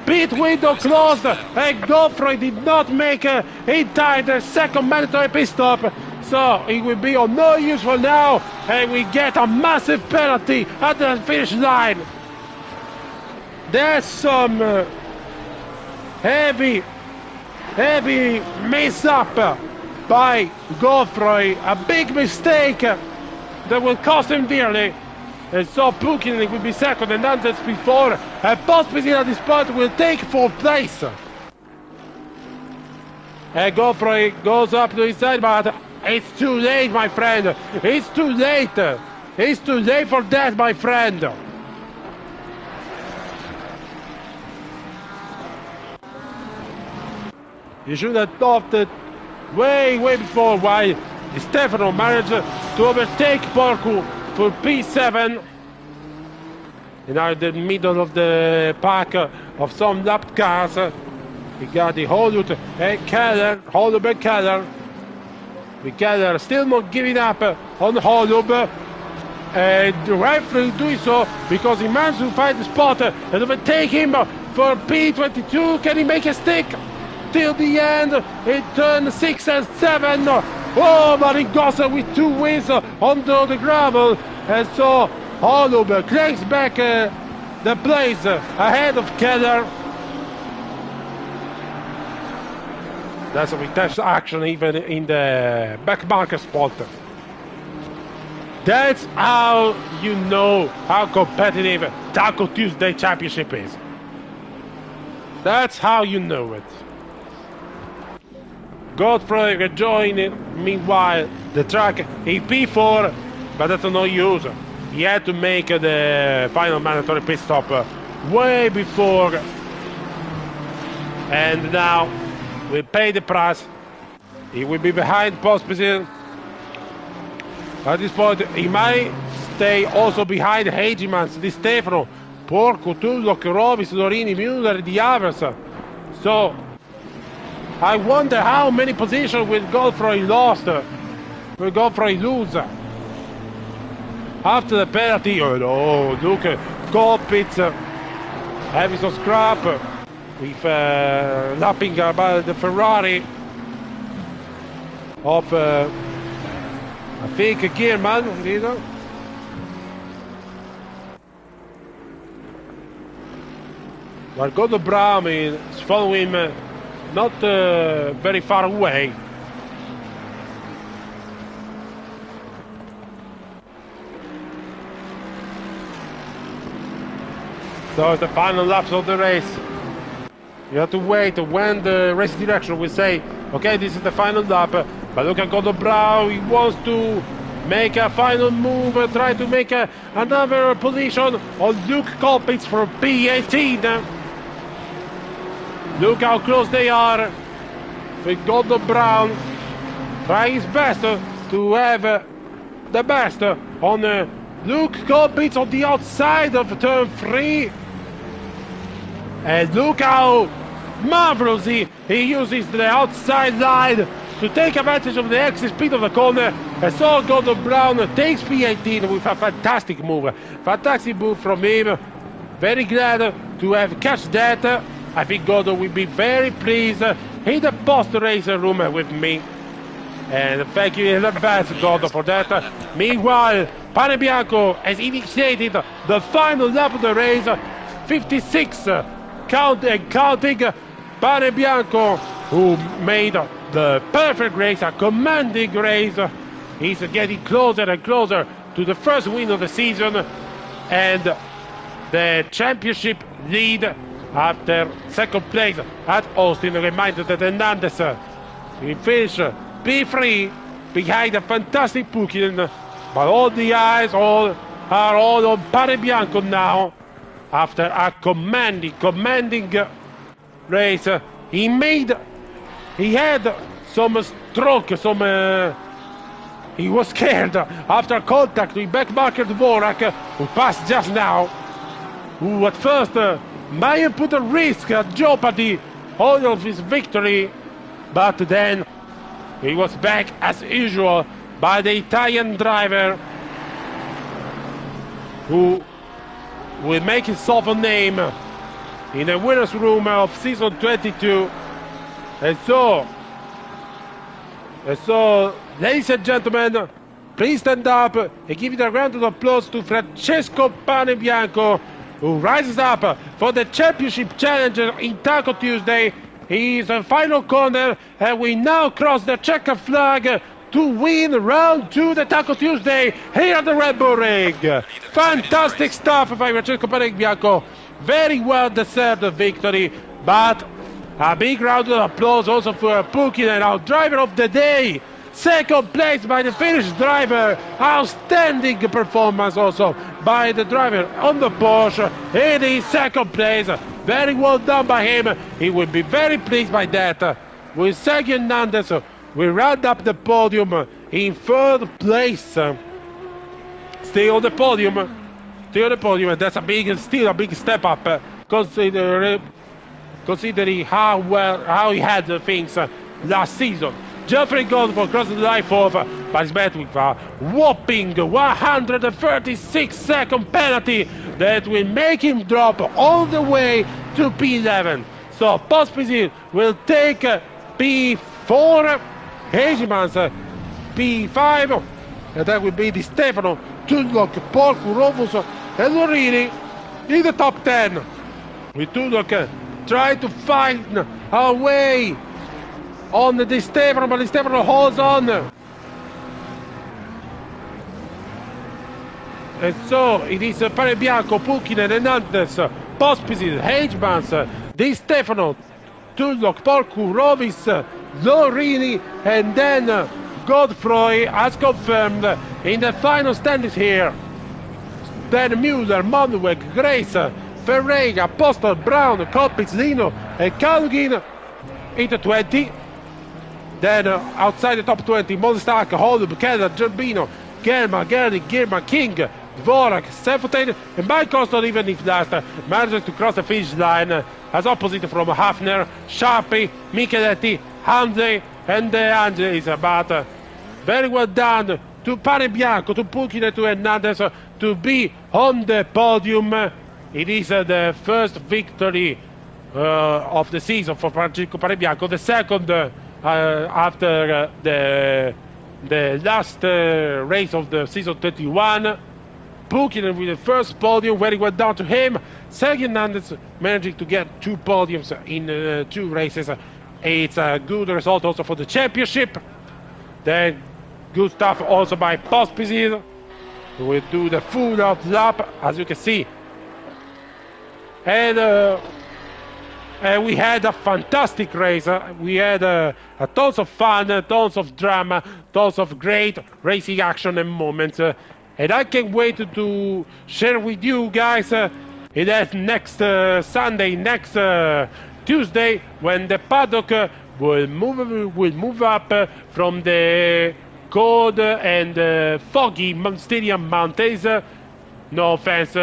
Pit window closed, and Godfrey did not make in time the second mandatory pit stop. So it will be of no use for now, and we get a massive penalty at the finish line. There's some heavy mess up by Godfrey, a big mistake that will cost him dearly. And so Pukin will be second and Anders before, and Pospisil at this point will take fourth place. And Godfrey goes up to his side, but it's too late, my friend. It's too late. It's too late for that, my friend. You should have thought that way before why Stefano managed to overtake Porcu for P7. In the middle of the pack of some lap cars. We got the Holub and Keller. Keller still not giving up on Holub. And rightfully doing so because he managed to find the spot and overtake him for P22. Can he make a stick till the end in turn 6 and 7? Oh, Maringosa with 2 wins onto the gravel, and so Holub claims back the place ahead of Keller. That's a retouch action even in the back marker spot. That's how you know how competitive Taco Tuesday Championship is. That's how you know it. Godfrey rejoined, meanwhile, the track in P4, but that's no use. He had to make the final mandatory pit stop way before, and now we pay the price. He will be behind Pospisil. At this point, he might stay also behind Hegemans, Di Stefano, Porcu, Tullo, Rovis, Lorini, Müller, and the others. So I wonder how many positions will Godfrey lose after the penalty. Oh no, look, Colpitz having some scrap with lapping about the Ferrari of I think Gearman, you know. But Gordon Brown is following him not very far away. So it's the final laps of the race. You have to wait when the race direction will say, okay, this is the final lap. But look at Gordon Brown, he wants to make a final move, try to make another position on Luke Colpitz for P18. Look how close they are with Gordon Brown. Trying his best to have the best on Luke Colpitz on the outside of turn 3. And look how marvelously he uses the outside line to take advantage of the exit speed of the corner. And so Gordon Brown takes P18 with a fantastic move. Fantastic move from him. Very glad to have catch that. I think Gordon will be very pleased in the post-race room with me. And thank you in advance, Gordon, for that. Meanwhile, Panebianco has initiated the final lap of the race. 56 counting. Panebianco, who made the perfect race, a commanding race. He's getting closer and closer to the first win of the season and the championship lead after second place at Austin. Reminded that Hernandez will finish P3 behind a fantastic Pukin, but all the eyes are all on Panebianco now after a commanding race. He had some stroke, some he was scared after contact with backmarker Dvorak, who passed just now, who at first might have put a risk at jeopardy all of his victory, but then he was back as usual by the Italian driver, who will make himself a name in the winner's room of season 22. And so, ladies and gentlemen, please stand up and give it a round of applause to Francesco Panebianco, who rises up for the championship challenge in Taco Tuesday. He is in final corner, and we now cross the checker flag to win round 2 the Taco Tuesday here at the Red Bull Ring. Fantastic stuff by Francesco Panebianco. Very well deserved victory, but a big round of applause also for Pukinen, our driver of the day. Second place by the Finnish driver. Outstanding performance also by the driver on the Porsche. In his second place. Very well done by him. He will be very pleased by that. With Sergio Hernandez, we round up the podium in third place. Still on the podium. And that's still a big step up, considering how he had things last season. Jeffrey Godfrey crosses the line fourth, but he's met with a whopping 136-second penalty that will make him drop all the way to P11. So Pospisil will take P4, Hegemans P5, and that will be Di Stefano, Tudlock, Porcu, Rovus, and Lorini in the top 10. With Tudlock trying to find a way on Di Stefano, but Di Stefano holds on. And so it is Panebianco, Pukinen, Hernandez, Pospisil, Hegemans, Di Stefano, Tudlock, Porcu, Rovis, Lorini, and then Godfrey as confirmed in the final standings here. Then Müller, Manuel, Grace, Ferreira, Postel, Brown, Koppitz, Lino, and Kalugin into 20. Then outside the top 20, Monstack, Holub, Keller, Gerbino, Germa, Gerling, Girma, King, Dvorak, Sefotain, and Mike Coston, even if last, manages to cross the finish line as opposite from Hafner, Sharpie, Micheletti, Hanze, and De Angelis. But very well done to Panebianco, to Pukinen, to Hernandez to be on the podium. It is the first victory of the season for Francesco Panebianco, the second after the last race of the season 21. Pukinen with the first podium, very well down to him. Sergio Hernandez managing to get 2 podiums in 2 races. It's a good result also for the championship. Then good stuff also by Pospisil, who will do the full out lap, as you can see. And we had a fantastic race. We had tons of fun, tons of drama, tons of great racing action and moments. And I can't wait to share with you guys in that next Sunday, next Tuesday, when the paddock will move up from the cold and foggy Styrian Mountains. No offense,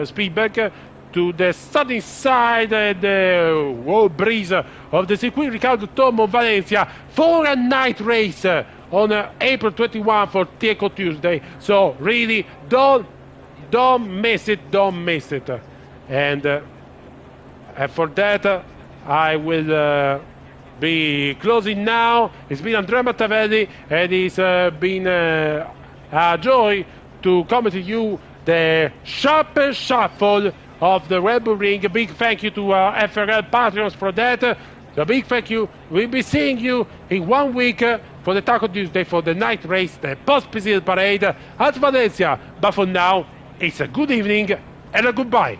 Spielberg. To the sunny side and the warm breeze of the Circuit Ricardo Tormo Valencia for a night race on April 21 for Taco Tuesday. So really, don't miss it, And for that, I will be closing now. It's been Andrea Mattavelli, and it's been a joy to come to you the sharper shuffle of the Red Bull Ring. A big thank you to our FRL Patreons for that. A big thank you. We'll be seeing you in 1 week for the Taco Tuesday for the night race, the Pospisil Parade at Valencia. But for now, it's a good evening and a goodbye.